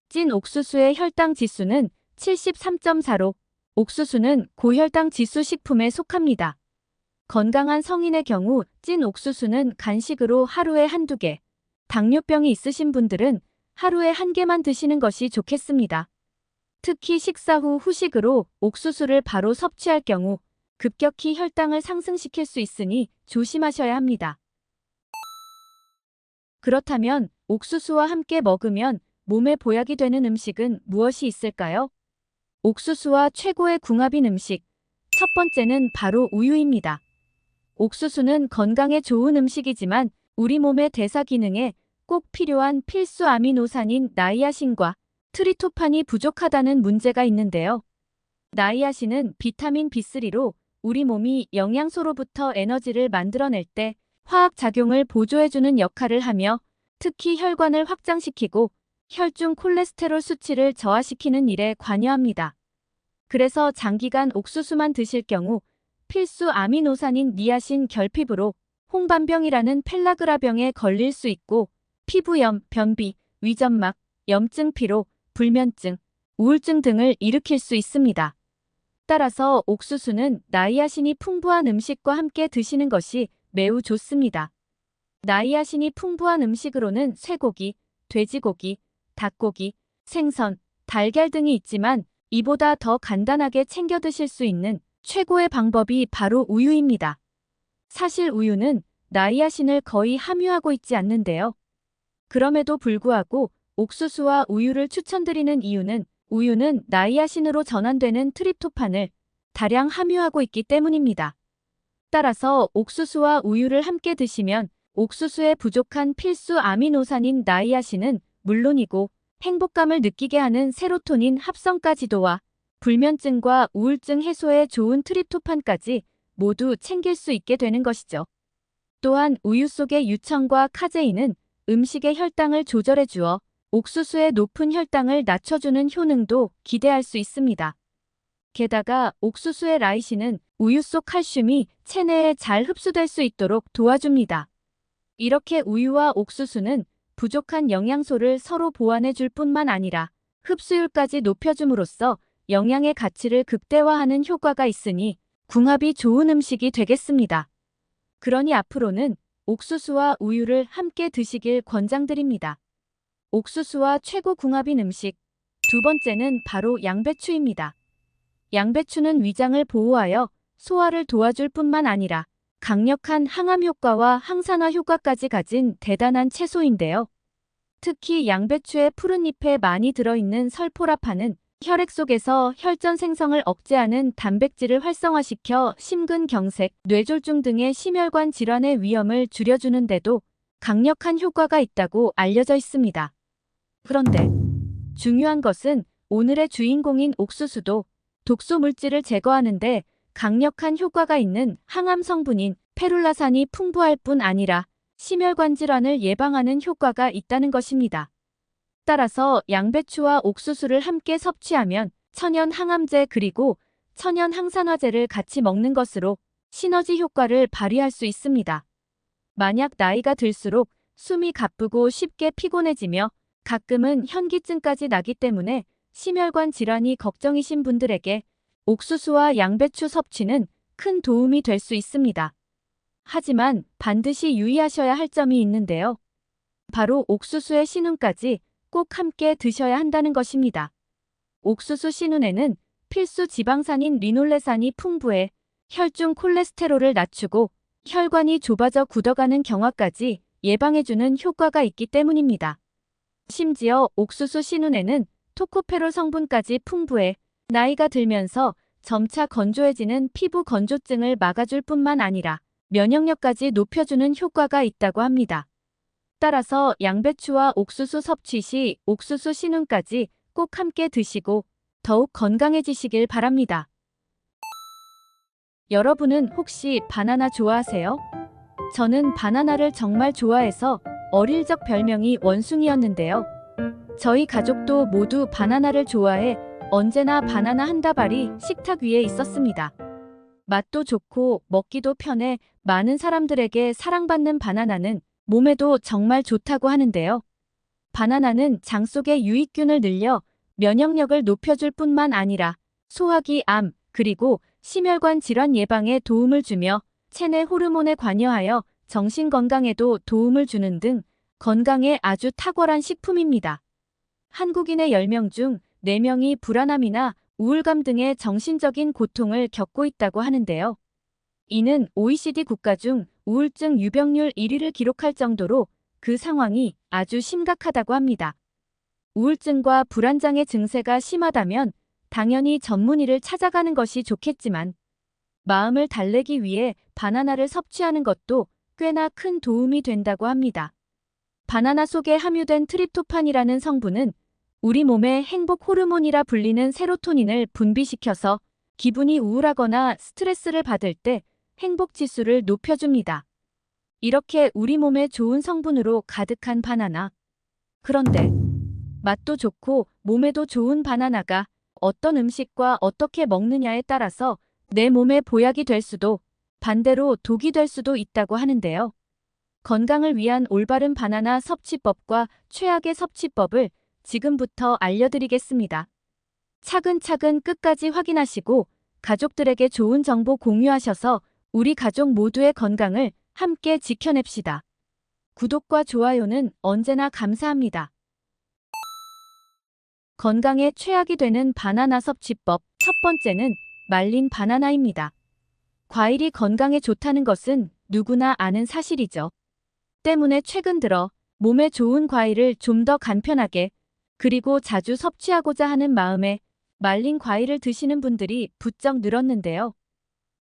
찐 옥수수의 혈당 지수는 73.4로 옥수수는 고혈당 지수 식품에 속합니다. 건강한 성인의 경우 찐 옥수수는 간식으로 하루에 한두 개, 당뇨병이 있으신 분들은 하루에 한 개만 드시는 것이 좋겠습니다. 특히 식사 후 후식으로 옥수수를 바로 섭취할 경우 급격히 혈당을 상승시킬 수 있으니 조심하셔야 합니다. 그렇다면 옥수수와 함께 먹으면 몸에 보약이 되는 음식은 무엇이 있을까요? 옥수수와 최고의 궁합인 음식. 첫 번째는 바로 우유입니다. 옥수수는 건강에 좋은 음식이지만 우리 몸의 대사 기능에 꼭 필요한 필수 아미노산인 나이아신과 트리토판이 부족하다는 문제가 있는데요. 나이아신은 비타민 B3로 우리 몸이 영양소로부터 에너지를 만들어낼 때 화학작용을 보조해주는 역할을 하며 특히 혈관을 확장시키고 혈중 콜레스테롤 수치를 저하시키는 일에 관여합니다. 그래서 장기간 옥수수만 드실 경우 필수 아미노산인 니아신 결핍으로 홍반병이라는 펠라그라병에 걸릴 수 있고 피부염, 변비, 위점막, 염증 피로, 불면증, 우울증 등을 일으킬 수 있습니다. 따라서 옥수수는 나이아신이 풍부한 음식과 함께 드시는 것이 매우 좋습니다. 나이아신이 풍부한 음식으로는 쇠고기, 돼지고기, 닭고기, 생선, 달걀 등이 있지만 이보다 더 간단하게 챙겨 드실 수 있는 최고의 방법이 바로 우유입니다. 사실 우유는 나이아신을 거의 함유하고 있지 않는데요. 그럼에도 불구하고 옥수수와 우유를 추천드리는 이유는 우유는 나이아신으로 전환되는 트립토판을 다량 함유하고 있기 때문입니다. 따라서 옥수수와 우유를 함께 드시면 옥수수에 부족한 필수 아미노산인 나이아신은 물론이고 행복감을 느끼게 하는 세로토닌 합성까지도와 불면증과 우울증 해소에 좋은 트립토판까지 모두 챙길 수 있게 되는 것이죠. 또한 우유 속의 유청과 카제인은 음식의 혈당을 조절해 주어 옥수수의 높은 혈당을 낮춰주는 효능도 기대할 수 있습니다. 게다가 옥수수의 라이신은 우유 속 칼슘이 체내에 잘 흡수될 수 있도록 도와줍니다. 이렇게 우유와 옥수수는 부족한 영양소를 서로 보완해 줄 뿐만 아니라 흡수율까지 높여줌으로써 영양의 가치를 극대화하는 효과가 있으니 궁합이 좋은 음식이 되겠습니다. 그러니 앞으로는 옥수수와 우유를 함께 드시길 권장드립니다. 옥수수와 최고 궁합인 음식. 두 번째는 바로 양배추입니다. 양배추는 위장을 보호하여 소화를 도와줄 뿐만 아니라 강력한 항암 효과와 항산화 효과까지 가진 대단한 채소인데요. 특히 양배추의 푸른 잎에 많이 들어있는 설포라판은 혈액 속에서 혈전 생성을 억제하는 단백질을 활성화시켜 심근경색, 뇌졸중 등의 심혈관 질환의 위험을 줄여주는데도 강력한 효과가 있다고 알려져 있습니다. 그런데 중요한 것은 오늘의 주인공인 옥수수도 독소 물질을 제거하는데 강력한 효과가 있는 항암 성분인 페룰라산이 풍부할 뿐 아니라 심혈관 질환을 예방하는 효과가 있다는 것입니다. 따라서 양배추와 옥수수를 함께 섭취하면 천연 항암제 그리고 천연 항산화제를 같이 먹는 것으로 시너지 효과를 발휘할 수 있습니다. 만약 나이가 들수록 숨이 가쁘고 쉽게 피곤해지며 가끔은 현기증까지 나기 때문에 심혈관 질환이 걱정이신 분들에게 옥수수와 양배추 섭취는 큰 도움이 될 수 있습니다. 하지만 반드시 유의하셔야 할 점이 있는데요. 바로 옥수수의 신운까지 꼭 함께 드셔야 한다는 것입니다. 옥수수 신운에는 필수 지방산인 리놀레산이 풍부해 혈중 콜레스테롤을 낮추고 혈관이 좁아져 굳어가는 경화까지 예방해주는 효과가 있기 때문입니다. 심지어 옥수수 신운에는 토코페롤 성분까지 풍부해 나이가 들면서 점차 건조해지는 피부 건조증을 막아줄 뿐만 아니라 면역력까지 높여주는 효과가 있다고 합니다. 따라서 양배추와 옥수수 섭취 시 옥수수 신운까지 꼭 함께 드시고 더욱 건강해지시길 바랍니다. 여러분은 혹시 바나나 좋아하세요? 저는 바나나를 정말 좋아해서 어릴 적 별명이 원숭이였는데요. 저희 가족도 모두 바나나를 좋아해 언제나 바나나 한 다발이 식탁 위에 있었습니다. 맛도 좋고 먹기도 편해 많은 사람들에게 사랑받는 바나나는 몸에도 정말 좋다고 하는데요. 바나나는 장 속의 유익균을 늘려 면역력을 높여줄 뿐만 아니라 소화기 암, 그리고 심혈관 질환 예방에 도움을 주며 체내 호르몬에 관여하여 정신 건강에도 도움을 주는 등 건강에 아주 탁월한 식품입니다. 한국인의 10명 중 4명이 불안함이나 우울감 등의 정신적인 고통을 겪고 있다고 하는데요. 이는 OECD 국가 중 우울증 유병률 1위를 기록할 정도로 그 상황이 아주 심각하다고 합니다. 우울증과 불안장애 증세가 심하다면 당연히 전문의를 찾아가는 것이 좋겠지만 마음을 달래기 위해 바나나를 섭취하는 것도 꽤나 큰 도움이 된다고 합니다. 바나나 속에 함유된 트립토판이라는 성분은 우리 몸의 행복 호르몬이라 불리는 세로토닌을 분비시켜서 기분이 우울하거나 스트레스를 받을 때 행복 지수를 높여줍니다. 이렇게 우리 몸에 좋은 성분으로 가득한 바나나. 그런데 맛도 좋고 몸에도 좋은 바나나가 어떤 음식과 어떻게 먹느냐에 따라서 내 몸에 보약이 될 수도 반대로 독이 될 수도 있다고 하는데요. 건강을 위한 올바른 바나나 섭취법과 최악의 섭취법을 지금부터 알려드리겠습니다. 차근차근 끝까지 확인하시고 가족들에게 좋은 정보 공유하셔서 우리 가족 모두의 건강을 함께 지켜냅시다. 구독과 좋아요는 언제나 감사합니다. 건강에 최악이 되는 바나나 섭취법. 첫 번째는 말린 바나나입니다. 과일이 건강에 좋다는 것은 누구나 아는 사실이죠. 때문에 최근 들어 몸에 좋은 과일을 좀 더 간편하게 그리고 자주 섭취하고자 하는 마음에 말린 과일을 드시는 분들이 부쩍 늘었는데요.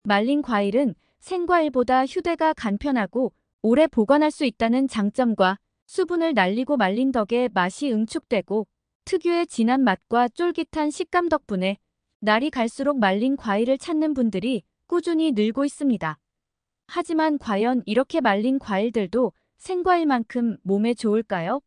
말린 과일은 생과일보다 휴대가 간편하고 오래 보관할 수 있다는 장점과 수분을 날리고 말린 덕에 맛이 응축되고 특유의 진한 맛과 쫄깃한 식감 덕분에 날이 갈수록 말린 과일을 찾는 분들이 꾸준히 늘고 있습니다. 하지만 과연 이렇게 말린 과일들도 생과일만큼 몸에 좋을까요?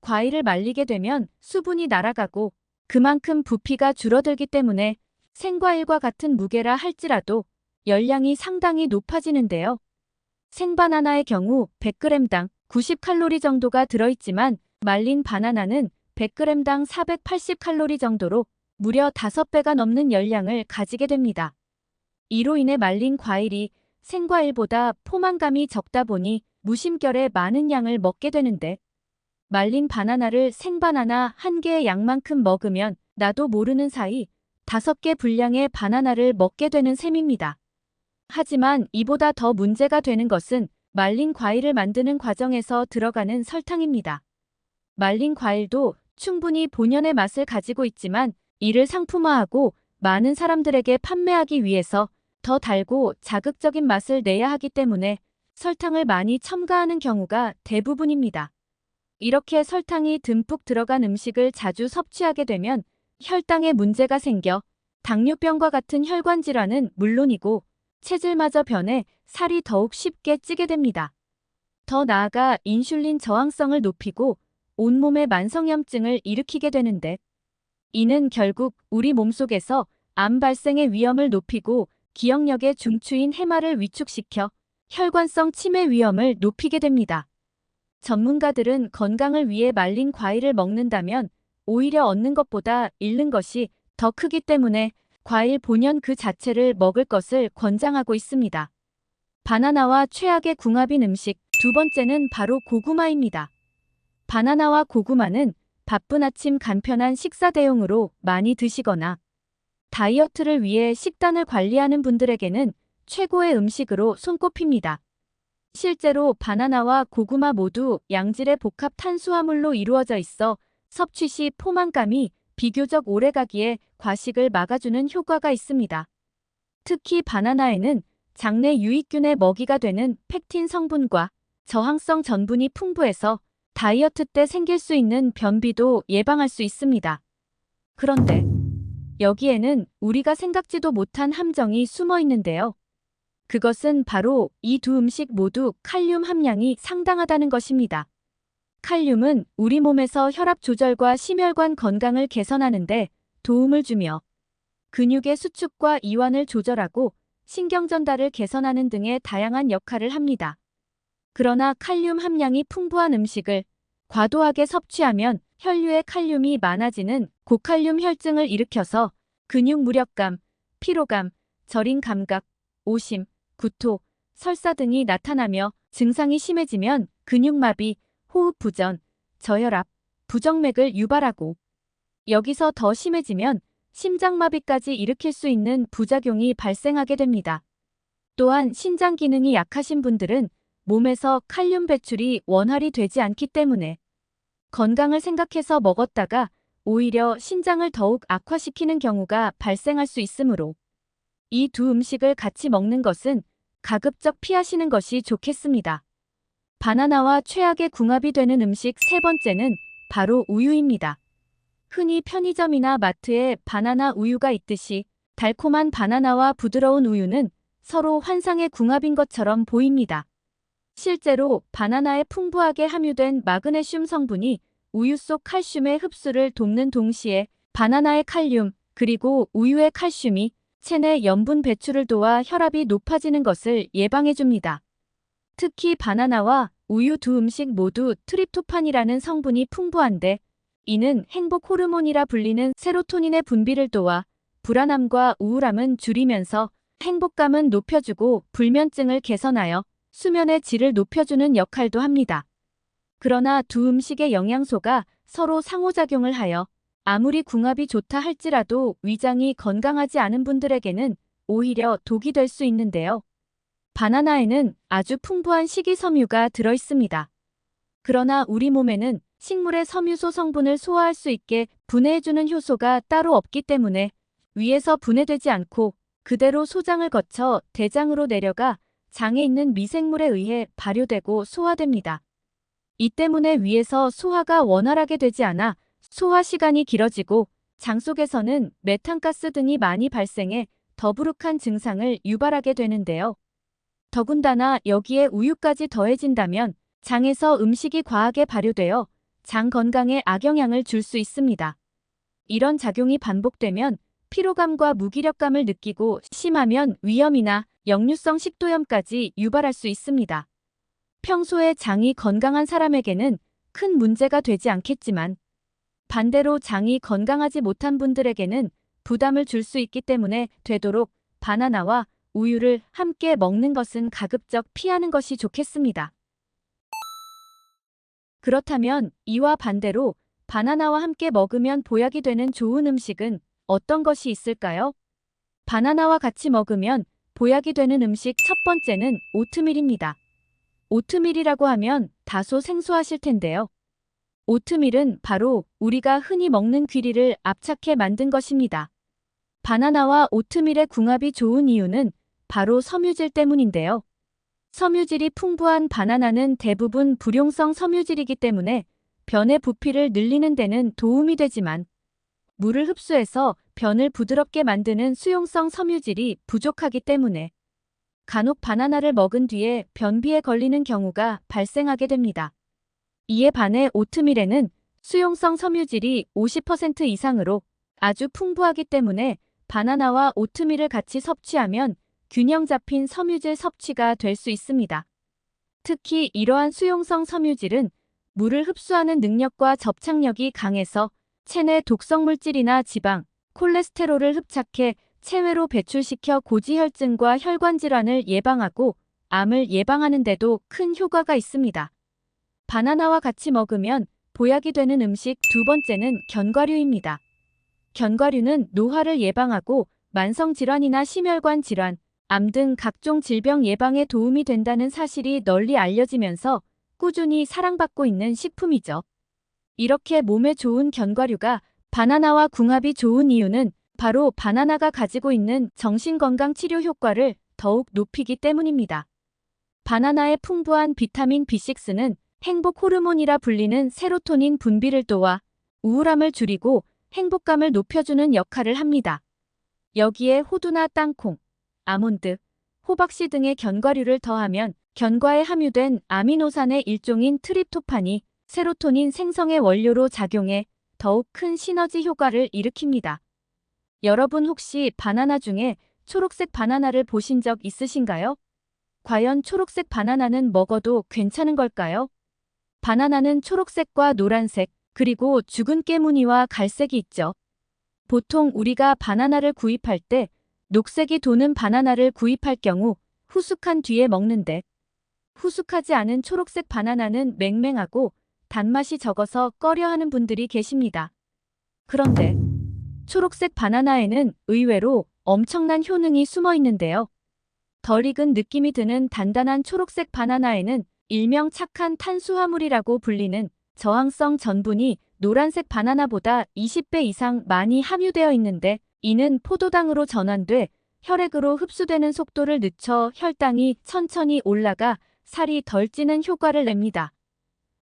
과일을 말리게 되면 수분이 날아가고 그만큼 부피가 줄어들기 때문에 생과일과 같은 무게라 할지라도 열량이 상당히 높아지는데요. 생바나나의 경우 100g당 90칼로리 정도가 들어있지만 말린 바나나는 100g당 480칼로리 정도로 무려 5배가 넘는 열량을 가지게 됩니다. 이로 인해 말린 과일이 생과일보다 포만감이 적다 보니 무심결에 많은 양을 먹게 되는데 말린 바나나를 생바나나 1개의 양만큼 먹으면 나도 모르는 사이 5개 분량의 바나나를 먹게 되는 셈입니다. 하지만 이보다 더 문제가 되는 것은 말린 과일을 만드는 과정에서 들어가는 설탕입니다. 말린 과일도 충분히 본연의 맛을 가지고 있지만 이를 상품화하고 많은 사람들에게 판매하기 위해서 더 달고 자극적인 맛을 내야 하기 때문에 설탕을 많이 첨가하는 경우가 대부분입니다. 이렇게 설탕이 듬뿍 들어간 음식을 자주 섭취하게 되면 혈당에 문제가 생겨 당뇨병과 같은 혈관 질환은 물론이고 체질마저 변해 살이 더욱 쉽게 찌게 됩니다. 더 나아가 인슐린 저항성을 높이고 온몸에 만성염증을 일으키게 되는데 이는 결국 우리 몸속에서 암 발생의 위험을 높이고 기억력의 중추인 해마를 위축시켜 혈관성 치매 위험을 높이게 됩니다. 전문가들은 건강을 위해 말린 과일을 먹는다면 오히려 얻는 것보다 잃는 것이 더 크기 때문에 과일 본연 그 자체를 먹을 것을 권장하고 있습니다. 바나나와 최악의 궁합인 음식 두 번째는 바로 고구마입니다. 바나나와 고구마는 바쁜 아침 간편한 식사 대용으로 많이 드시거나 다이어트를 위해 식단을 관리하는 분들에게는 최고의 음식으로 손꼽힙니다. 실제로 바나나와 고구마 모두 양질의 복합 탄수화물로 이루어져 있어 섭취 시 포만감이 비교적 오래가기에 과식을 막아주는 효과가 있습니다. 특히 바나나에는 장내 유익균의 먹이가 되는 펙틴 성분과 저항성 전분이 풍부해서 다이어트 때 생길 수 있는 변비도 예방할 수 있습니다. 그런데 여기에는 우리가 생각지도 못한 함정이 숨어 있는데요. 그것은 바로 이 두 음식 모두 칼륨 함량이 상당하다는 것입니다. 칼륨은 우리 몸에서 혈압 조절과 심혈관 건강을 개선하는 데 도움을 주며 근육의 수축과 이완을 조절하고 신경 전달을 개선하는 등의 다양한 역할을 합니다. 그러나 칼륨 함량이 풍부한 음식을 과도하게 섭취하면 혈류에 칼륨이 많아지는 고칼륨 혈증을 일으켜서 근육 무력감, 피로감, 저린 감각, 오심, 구토, 설사 등이 나타나며 증상이 심해지면 근육마비, 호흡부전, 저혈압, 부정맥을 유발하고 여기서 더 심해지면 심장마비까지 일으킬 수 있는 부작용이 발생하게 됩니다. 또한 신장 기능이 약하신 분들은 몸에서 칼륨 배출이 원활히 되지 않기 때문에 건강을 생각해서 먹었다가 오히려 신장을 더욱 악화시키는 경우가 발생할 수 있으므로 이 두 음식을 같이 먹는 것은 가급적 피하시는 것이 좋겠습니다. 바나나와 최악의 궁합이 되는 음식 세 번째는 바로 우유입니다. 흔히 편의점이나 마트에 바나나 우유가 있듯이 달콤한 바나나와 부드러운 우유는 서로 환상의 궁합인 것처럼 보입니다. 실제로 바나나에 풍부하게 함유된 마그네슘 성분이 우유 속 칼슘의 흡수를 돕는 동시에 바나나의 칼륨 그리고 우유의 칼슘이 체내 염분 배출을 도와 혈압이 높아지는 것을 예방해줍니다. 특히 바나나와 우유 두 음식 모두 트립토판이라는 성분이 풍부한데 이는 행복 호르몬이라 불리는 세로토닌의 분비를 도와 불안함과 우울함은 줄이면서 행복감은 높여주고 불면증을 개선하여 수면의 질을 높여주는 역할도 합니다. 그러나 두 음식의 영양소가 서로 상호작용을 하여 아무리 궁합이 좋다 할지라도 위장이 건강하지 않은 분들에게는 오히려 독이 될 수 있는데요. 바나나에는 아주 풍부한 식이섬유가 들어있습니다. 그러나 우리 몸에는 식물의 섬유소 성분을 소화할 수 있게 분해해주는 효소가 따로 없기 때문에 위에서 분해되지 않고 그대로 소장을 거쳐 대장으로 내려가 장에 있는 미생물에 의해 발효되고 소화됩니다. 이 때문에 위에서 소화가 원활하게 되지 않아 소화 시간이 길어지고 장 속에서는 메탄가스 등이 많이 발생해 더부룩한 증상을 유발하게 되는데요. 더군다나 여기에 우유까지 더해진다면 장에서 음식이 과하게 발효되어 장 건강에 악영향을 줄 수 있습니다. 이런 작용이 반복되면 피로감과 무기력감을 느끼고 심하면 위염이나 역류성 식도염까지 유발할 수 있습니다. 평소에 장이 건강한 사람에게는 큰 문제가 되지 않겠지만 반대로 장이 건강하지 못한 분들에게는 부담을 줄 수 있기 때문에 되도록 바나나와 우유를 함께 먹는 것은 가급적 피하는 것이 좋겠습니다. 그렇다면 이와 반대로 바나나와 함께 먹으면 보약이 되는 좋은 음식은 어떤 것이 있을까요? 바나나와 같이 먹으면 보약이 되는 음식 첫 번째는 오트밀입니다. 오트밀이라고 하면 다소 생소하실 텐데요. 오트밀은 바로 우리가 흔히 먹는 귀리를 압착해 만든 것입니다. 바나나와 오트밀의 궁합이 좋은 이유는 바로 섬유질 때문인데요. 섬유질이 풍부한 바나나는 대부분 불용성 섬유질이기 때문에 변의 부피를 늘리는 데는 도움이 되지만 물을 흡수해서 변을 부드럽게 만드는 수용성 섬유질이 부족하기 때문에 간혹 바나나를 먹은 뒤에 변비에 걸리는 경우가 발생하게 됩니다. 이에 반해 오트밀에는 수용성 섬유질이 50% 이상으로 아주 풍부하기 때문에 바나나와 오트밀을 같이 섭취하면 균형 잡힌 섬유질 섭취가 될 수 있습니다. 특히 이러한 수용성 섬유질은 물을 흡수하는 능력과 접착력이 강해서 체내 독성 물질이나 지방, 콜레스테롤을 흡착해 체외로 배출시켜 고지혈증과 혈관 질환을 예방하고 암을 예방하는 데도 큰 효과가 있습니다. 바나나와 같이 먹으면 보약이 되는 음식 두 번째는 견과류입니다. 견과류는 노화를 예방하고 만성질환이나 심혈관 질환, 암 등 각종 질병 예방에 도움이 된다는 사실이 널리 알려지면서 꾸준히 사랑받고 있는 식품이죠. 이렇게 몸에 좋은 견과류가 바나나와 궁합이 좋은 이유는 바로 바나나가 가지고 있는 정신건강 치료 효과를 더욱 높이기 때문입니다. 바나나의 풍부한 비타민 B6는 행복 호르몬이라 불리는 세로토닌 분비를 도와 우울함을 줄이고 행복감을 높여주는 역할을 합니다. 여기에 호두나 땅콩, 아몬드, 호박씨 등의 견과류를 더하면 견과에 함유된 아미노산의 일종인 트립토판이 세로토닌 생성의 원료로 작용해 더욱 큰 시너지 효과를 일으킵니다. 여러분 혹시 바나나 중에 초록색 바나나를 보신 적 있으신가요? 과연 초록색 바나나는 먹어도 괜찮은 걸까요? 바나나는 초록색과 노란색, 그리고 죽은 깨무늬와 갈색이 있죠. 보통 우리가 바나나를 구입할 때 녹색이 도는 바나나를 구입할 경우 후숙한 뒤에 먹는데 후숙하지 않은 초록색 바나나는 맹맹하고 단맛이 적어서 꺼려하는 분들이 계십니다. 그런데 초록색 바나나에는 의외로 엄청난 효능이 숨어 있는데요. 덜 익은 느낌이 드는 단단한 초록색 바나나에는 일명 착한 탄수화물이라고 불리는 저항성 전분이 노란색 바나나보다 20배 이상 많이 함유되어 있는데 이는 포도당으로 전환돼 혈액으로 흡수되는 속도를 늦춰 혈당이 천천히 올라가 살이 덜 찌는 효과를 냅니다.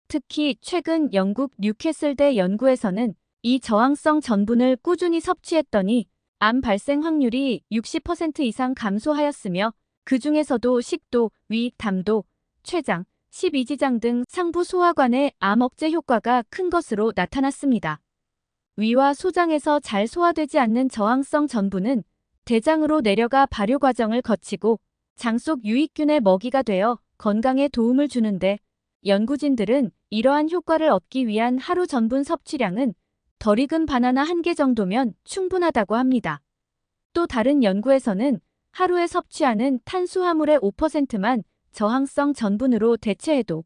특히 최근 영국 뉴캐슬대 연구에서는 이 저항성 전분을 꾸준히 섭취했더니 암 발생 확률이 60% 이상 감소하였으며 그 중에서도 식도, 위, 담도, 췌장, 십이지장 등 상부 소화관의 암 억제 효과가 큰 것으로 나타났습니다. 위와 소장에서 잘 소화되지 않는 저항성 전분은 대장으로 내려가 발효 과정을 거치고 장 속 유익균의 먹이가 되어 건강에 도움을 주는데 연구진들은 이러한 효과를 얻기 위한 하루 전분 섭취량은 덜 익은 바나나 1개 정도면 충분하다고 합니다. 또 다른 연구에서는 하루에 섭취하는 탄수화물의 5%만 저항성 전분으로 대체해도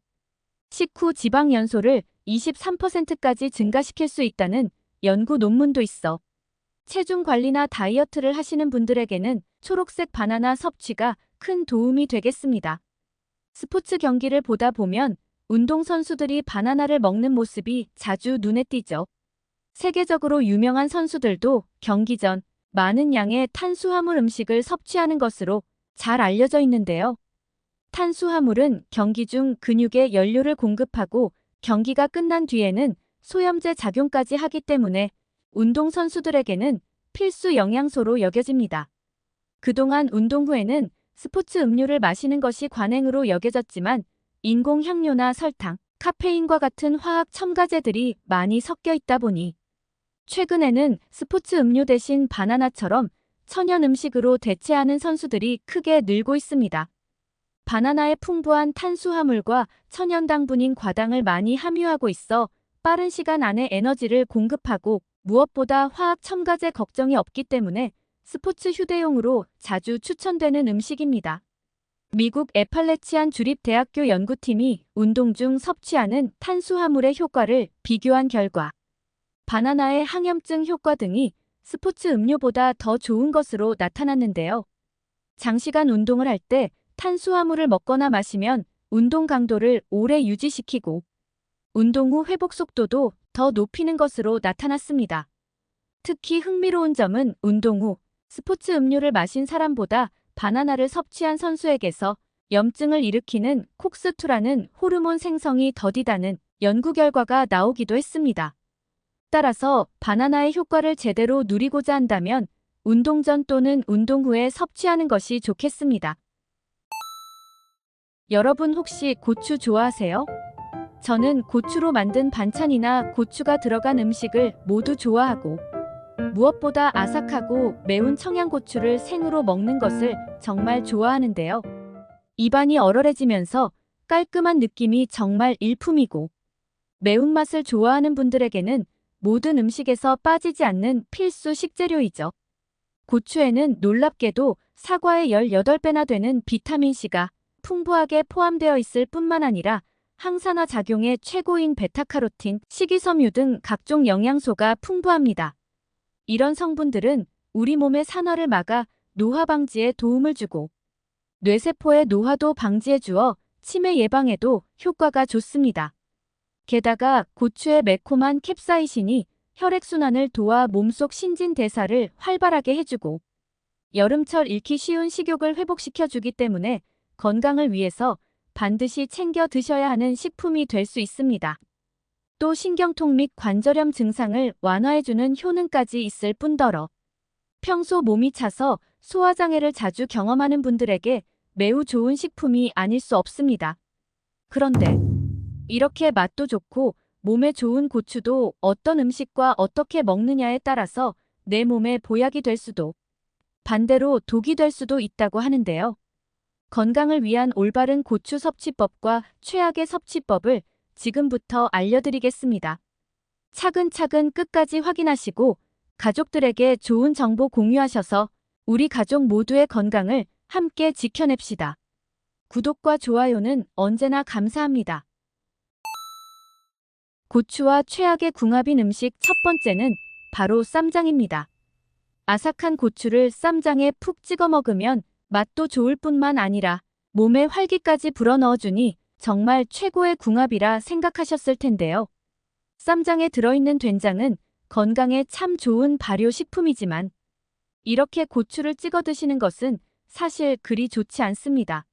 식후 지방 연소를 23%까지 증가시킬 수 있다는 연구 논문도 있어 체중 관리나 다이어트를 하시는 분들에게는 초록색 바나나 섭취가 큰 도움이 되겠습니다. 스포츠 경기를 보다 보면 운동선수들이 바나나를 먹는 모습이 자주 눈에 띄죠. 세계적으로 유명한 선수들도 경기 전 많은 양의 탄수화물 음식을 섭취하는 것으로 잘 알려져 있는데요. 탄수화물은 경기 중 근육에 연료를 공급하고 경기가 끝난 뒤에는 소염제 작용까지 하기 때문에 운동선수들에게는 필수 영양소로 여겨집니다. 그동안 운동 후에는 스포츠 음료를 마시는 것이 관행으로 여겨졌지만 인공 향료나 설탕, 카페인과 같은 화학 첨가제들이 많이 섞여 있다 보니 최근에는 스포츠 음료 대신 바나나처럼 천연 음식으로 대체하는 선수들이 크게 늘고 있습니다. 바나나의 풍부한 탄수화물과 천연 당분인 과당을 많이 함유하고 있어 빠른 시간 안에 에너지를 공급하고 무엇보다 화학 첨가제 걱정이 없기 때문에 스포츠 휴대용으로 자주 추천되는 음식입니다. 미국 애팔레치안 주립대학교 연구팀이 운동 중 섭취하는 탄수화물의 효과를 비교한 결과 바나나의 항염증 효과 등이 스포츠 음료보다 더 좋은 것으로 나타났는데요. 장시간 운동을 할 때 탄수화물을 먹거나 마시면 운동 강도를 오래 유지시키고 운동 후 회복 속도도 더 높이는 것으로 나타났습니다. 특히 흥미로운 점은 운동 후 스포츠 음료를 마신 사람보다 바나나를 섭취한 선수에게서 염증을 일으키는 콕스2라는 호르몬 생성이 더디다는 연구 결과가 나오기도 했습니다. 따라서 바나나의 효과를 제대로 누리고자 한다면 운동 전 또는 운동 후에 섭취하는 것이 좋겠습니다. 여러분 혹시 고추 좋아하세요? 저는 고추로 만든 반찬이나 고추가 들어간 음식을 모두 좋아하고 무엇보다 아삭하고 매운 청양고추를 생으로 먹는 것을 정말 좋아하는데요. 입안이 얼얼해지면서 깔끔한 느낌이 정말 일품이고, 매운맛을 좋아하는 분들에게는 모든 음식에서 빠지지 않는 필수 식재료이죠. 고추에는 놀랍게도 사과의 18배나 되는 비타민C가 풍부하게 포함되어 있을 뿐만 아니라 항산화 작용의 최고인 베타카로틴, 식이섬유 등 각종 영양소가 풍부합니다. 이런 성분들은 우리 몸의 산화를 막아 노화 방지에 도움을 주고, 뇌세포의 노화도 방지해 주어 치매 예방에도 효과가 좋습니다. 게다가 고추의 매콤한 캡사이신이 혈액순환을 도와 몸속 신진대사를 활발하게 해주고, 여름철 잃기 쉬운 식욕을 회복시켜주기 때문에 건강을 위해서 반드시 챙겨 드셔야 하는 식품이 될 수 있습니다. 또 신경통 및 관절염 증상을 완화해주는 효능까지 있을 뿐더러 평소 몸이 차서 소화장애를 자주 경험하는 분들에게 매우 좋은 식품이 아닐 수 없습니다. 그런데 이렇게 맛도 좋고 몸에 좋은 고추도 어떤 음식과 어떻게 먹느냐에 따라서 내 몸에 보약이 될 수도, 반대로 독이 될 수도 있다고 하는데요. 건강을 위한 올바른 고추 섭취법과 최악의 섭취법을 지금부터 알려드리겠습니다. 차근차근 끝까지 확인하시고 가족들에게 좋은 정보 공유하셔서 우리 가족 모두의 건강을 함께 지켜냅시다. 구독과 좋아요는 언제나 감사합니다. 고추와 최악의 궁합인 음식 첫 번째는 바로 쌈장입니다. 아삭한 고추를 쌈장에 푹 찍어 먹으면 맛도 좋을 뿐만 아니라 몸에 활기까지 불어넣어주니 정말 최고의 궁합이라 생각하셨을 텐데요. 쌈장에 들어있는 된장은 건강에 참 좋은 발효식품이지만 이렇게 고추를 찍어 드시는 것은 사실 그리 좋지 않습니다.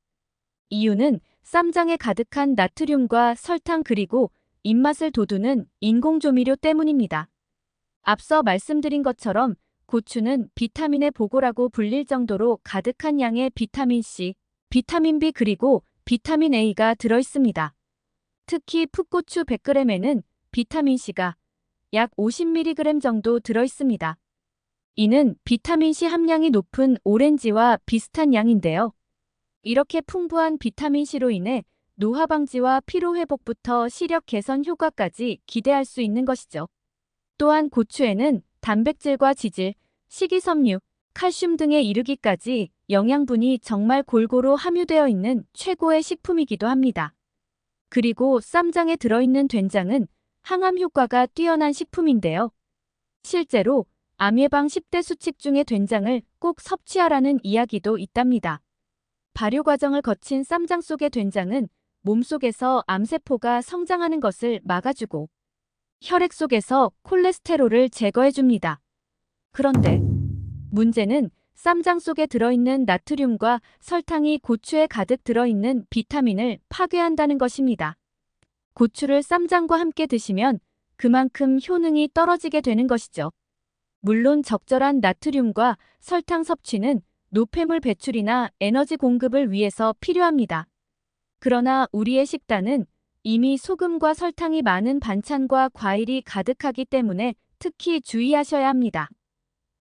이유는 쌈장에 가득한 나트륨과 설탕 그리고 입맛을 돋우는 인공조미료 때문입니다. 앞서 말씀드린 것처럼 고추는 비타민의 보고라고 불릴 정도로 가득한 양의 비타민C, 비타민 B 그리고 비타민 A가 들어있습니다. 특히 풋고추 100g에는 비타민C가 약 50mg 정도 들어있습니다. 이는 비타민C 함량이 높은 오렌지와 비슷한 양인데요. 이렇게 풍부한 비타민C로 인해 노화 방지와 피로 회복부터 시력 개선 효과까지 기대할 수 있는 것이죠. 또한 고추에는 단백질과 지질, 식이섬유, 칼슘 등에 이르기까지 영양분이 정말 골고루 함유되어 있는 최고의 식품이기도 합니다. 그리고 쌈장에 들어있는 된장은 항암 효과가 뛰어난 식품인데요. 실제로 암 예방 10대 수칙 중에 된장을 꼭 섭취하라는 이야기도 있답니다. 발효 과정을 거친 쌈장 속의 된장은 몸속에서 암세포가 성장하는 것을 막아주고 혈액 속에서 콜레스테롤을 제거해줍니다. 그런데 문제는 쌈장 속에 들어있는 나트륨과 설탕이 고추에 가득 들어있는 비타민을 파괴한다는 것입니다. 고추를 쌈장과 함께 드시면 그만큼 효능이 떨어지게 되는 것이죠. 물론 적절한 나트륨과 설탕 섭취는 노폐물 배출이나 에너지 공급을 위해서 필요합니다. 그러나 우리의 식단은 이미 소금과 설탕이 많은 반찬과 과일이 가득하기 때문에 특히 주의하셔야 합니다.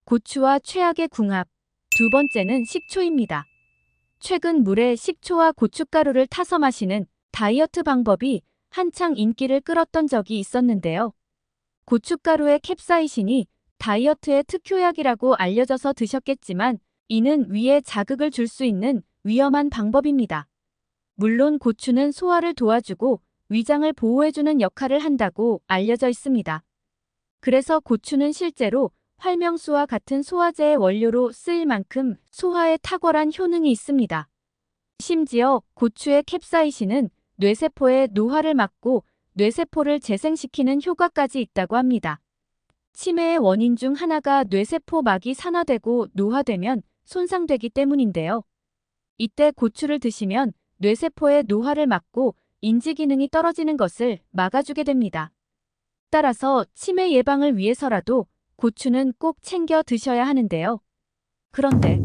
고추와 최악의 궁합. 두 번째는 식초입니다. 최근 물에 식초와 고춧가루를 타서 마시는 다이어트 방법이 한창 인기를 끌었던 적이 있었는데요. 고춧가루의 캡사이신이 다이어트의 특효약이라고 알려져서 드셨겠지만 이는 위에 자극을 줄 수 있는 위험한 방법입니다. 물론 고추는 소화를 도와주고 위장을 보호해주는 역할을 한다고 알려져 있습니다. 그래서 고추는 실제로 활명수와 같은 소화제의 원료로 쓰일 만큼 소화에 탁월한 효능이 있습니다. 심지어 고추의 캡사이신은 뇌세포의 노화를 막고 뇌세포를 재생시키는 효과까지 있다고 합니다. 치매의 원인 중 하나가 뇌세포막이 산화되고 노화되면 손상되기 때문인데요. 이때 고추를 드시면 뇌세포의 노화를 막고 인지 기능이 떨어지는 것을 막아주게 됩니다. 따라서 치매 예방을 위해서라도 고추는 꼭 챙겨 드셔야 하는데요. 그런데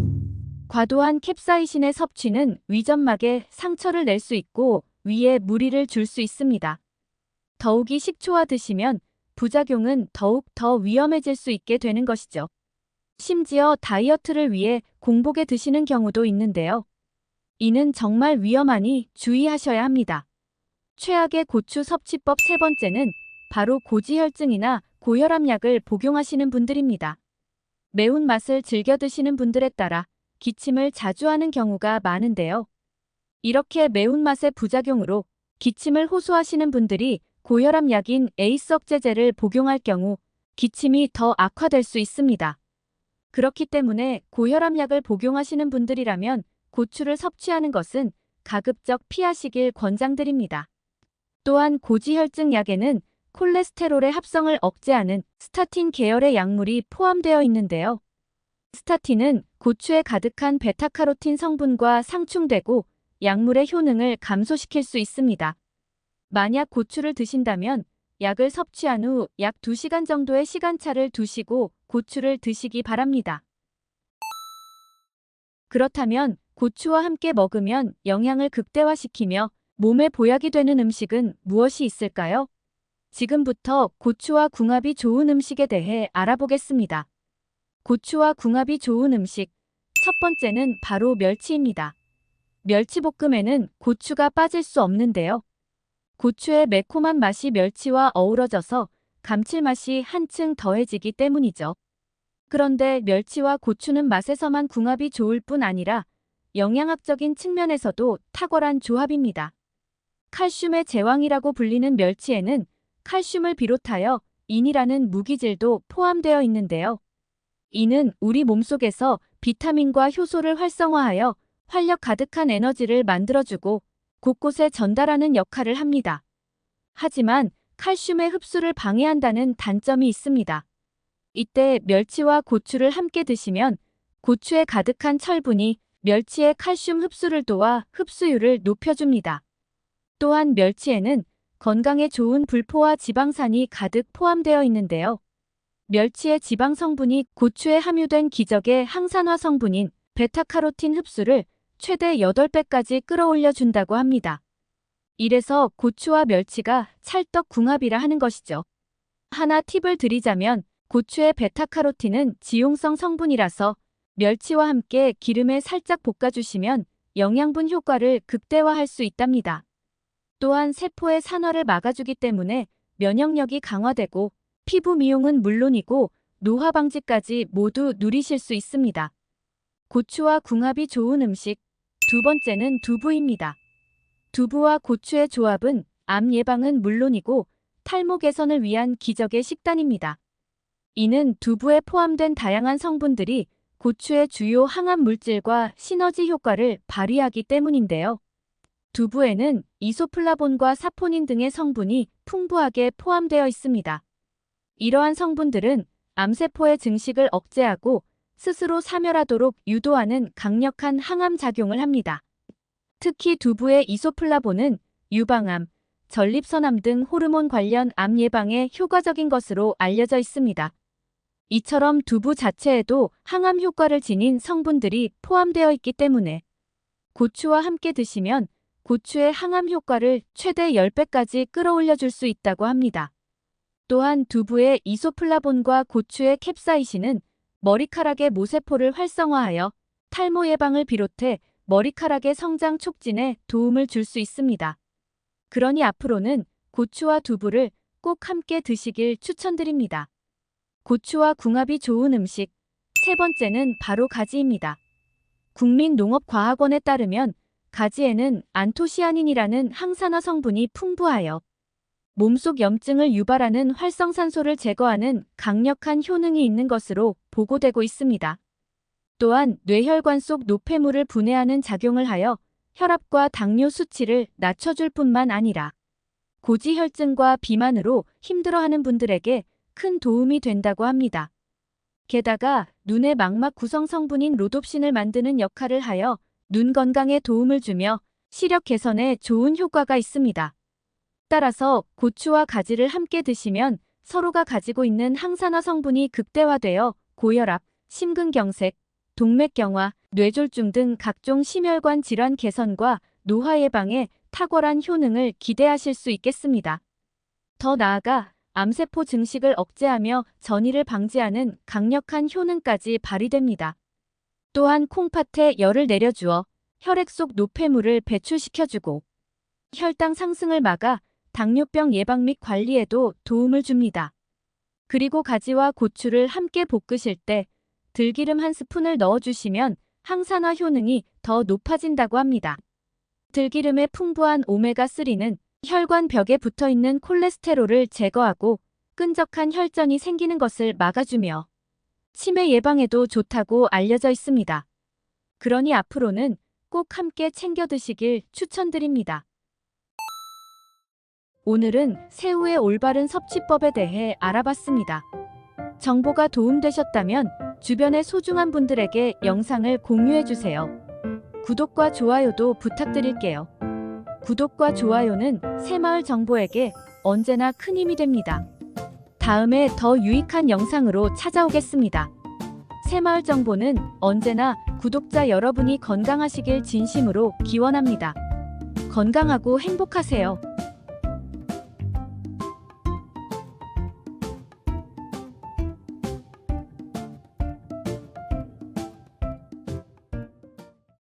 과도한 캡사이신의 섭취는 위점막에 상처를 낼 수 있고 위에 무리를 줄 수 있습니다. 더욱이 식초와 드시면 부작용은 더욱 더 위험해질 수 있게 되는 것이죠. 심지어 다이어트를 위해 공복에 드시는 경우도 있는데요. 이는 정말 위험하니 주의하셔야 합니다. 최악의 고추 섭취법 세 번째는 바로 고지혈증이나 고혈압약을 복용하시는 분들입니다. 매운맛을 즐겨 드시는 분들에 따라 기침을 자주 하는 경우가 많은데요. 이렇게 매운맛의 부작용으로 기침을 호소하시는 분들이 고혈압약인 ACE 억제제를 복용할 경우 기침이 더 악화될 수 있습니다. 그렇기 때문에 고혈압약을 복용하시는 분들이라면 고추를 섭취하는 것은 가급적 피하시길 권장드립니다. 또한 고지혈증 약에는 콜레스테롤의 합성을 억제하는 스타틴 계열의 약물이 포함되어 있는데요. 스타틴은 고추에 가득한 베타카로틴 성분과 상충되고 약물의 효능을 감소시킬 수 있습니다. 만약 고추를 드신다면 약을 섭취한 후 약 2시간 정도의 시간차를 두시고 고추를 드시기 바랍니다. 그렇다면 고추와 함께 먹으면 영양을 극대화시키며 몸에 보약이 되는 음식은 무엇이 있을까요? 지금부터 고추와 궁합이 좋은 음식에 대해 알아보겠습니다. 고추와 궁합이 좋은 음식. 첫 번째는 바로 멸치입니다. 멸치볶음에는 고추가 빠질 수 없는데요. 고추의 매콤한 맛이 멸치와 어우러져서 감칠맛이 한층 더해지기 때문이죠. 그런데 멸치와 고추는 맛에서만 궁합이 좋을 뿐 아니라 영양학적인 측면에서도 탁월한 조합입니다. 칼슘의 제왕이라고 불리는 멸치에는 칼슘을 비롯하여 인이라는 무기질도 포함되어 있는데요. 이는 우리 몸속에서 비타민과 효소를 활성화하여 활력 가득한 에너지를 만들어주고 곳곳에 전달하는 역할을 합니다. 하지만 칼슘의 흡수를 방해한다는 단점이 있습니다. 이때 멸치와 고추를 함께 드시면 고추에 가득한 철분이 멸치의 칼슘 흡수를 도와 흡수율을 높여줍니다. 또한 멸치에는 건강에 좋은 불포화 지방산이 가득 포함되어 있는데요. 멸치의 지방 성분이 고추에 함유된 기적의 항산화 성분인 베타카로틴 흡수를 최대 8배까지 끌어올려 준다고 합니다. 이래서 고추와 멸치가 찰떡궁합이라 하는 것이죠. 하나 팁을 드리자면 고추의 베타카로틴은 지용성 성분이라서 멸치와 함께 기름에 살짝 볶아주시면 영양분 효과를 극대화할 수 있답니다. 또한 세포의 산화를 막아주기 때문에 면역력이 강화되고 피부 미용은 물론이고 노화 방지까지 모두 누리실 수 있습니다. 고추와 궁합이 좋은 음식. 두 번째는 두부입니다. 두부와 고추의 조합은 암 예방은 물론이고 탈모 개선을 위한 기적의 식단입니다. 이는 두부에 포함된 다양한 성분들이 고추의 주요 항암 물질과 시너지 효과를 발휘하기 때문인데요. 두부에는 이소플라본과 사포닌 등의 성분이 풍부하게 포함되어 있습니다. 이러한 성분들은 암세포의 증식을 억제하고 스스로 사멸하도록 유도하는 강력한 항암 작용을 합니다. 특히 두부의 이소플라본은 유방암, 전립선암 등 호르몬 관련 암 예방에 효과적인 것으로 알려져 있습니다. 이처럼 두부 자체에도 항암 효과를 지닌 성분들이 포함되어 있기 때문에 고추와 함께 드시면 고추의 항암 효과를 최대 10배까지 끌어올려 줄 수 있다고 합니다. 또한 두부의 이소플라본과 고추의 캡사이신은 머리카락의 모세포를 활성화하여 탈모 예방을 비롯해 머리카락의 성장 촉진에 도움을 줄 수 있습니다. 그러니 앞으로는 고추와 두부를 꼭 함께 드시길 추천드립니다. 고추와 궁합이 좋은 음식. 세 번째는 바로 가지입니다. 국민농업과학원에 따르면 가지에는 안토시아닌이라는 항산화 성분이 풍부하여 몸속 염증을 유발하는 활성산소를 제거하는 강력한 효능이 있는 것으로 보고되고 있습니다. 또한 뇌혈관 속 노폐물을 분해하는 작용을 하여 혈압과 당뇨 수치를 낮춰줄 뿐만 아니라 고지혈증과 비만으로 힘들어하는 분들에게 큰 도움이 된다고 합니다. 게다가 눈의 망막 구성 성분인 로놉신을 만드는 역할을 하여 눈 건강에 도움을 주며 시력 개선에 좋은 효과가 있습니다. 따라서 고추와 가지를 함께 드시면 서로가 가지고 있는 항산화 성분이 극대화되어 고혈압, 심근경색, 동맥경화, 뇌졸중 등 각종 심혈관 질환 개선과 노화 예방에 탁월한 효능을 기대하실 수 있겠습니다. 더 나아가 암세포 증식을 억제하며 전이를 방지하는 강력한 효능까지 발휘됩니다. 또한 콩팥에 열을 내려주어 혈액 속 노폐물을 배출시켜주고 혈당 상승을 막아 당뇨병 예방 및 관리에도 도움을 줍니다. 그리고 가지와 고추를 함께 볶으실 때 들기름 한 스푼을 넣어주시면 항산화 효능이 더 높아진다고 합니다. 들기름의 풍부한 오메가3는 혈관 벽에 붙어있는 콜레스테롤을 제거하고 끈적한 혈전이 생기는 것을 막아주며 치매 예방에도 좋다고 알려져 있습니다. 그러니 앞으로는 꼭 함께 챙겨 드시길 추천드립니다. 오늘은 새우의 올바른 섭취법에 대해 알아봤습니다. 정보가 도움되셨다면 주변의 소중한 분들에게 영상을 공유해주세요. 구독과 좋아요도 부탁드릴게요. 구독과 좋아요는 새마을 정보에게 언제나 큰 힘이 됩니다. 다음에 더 유익한 영상으로 찾아오겠습니다. 새마을 정보는 언제나 구독자 여러분이 건강하시길 진심으로 기원합니다. 건강하고 행복하세요.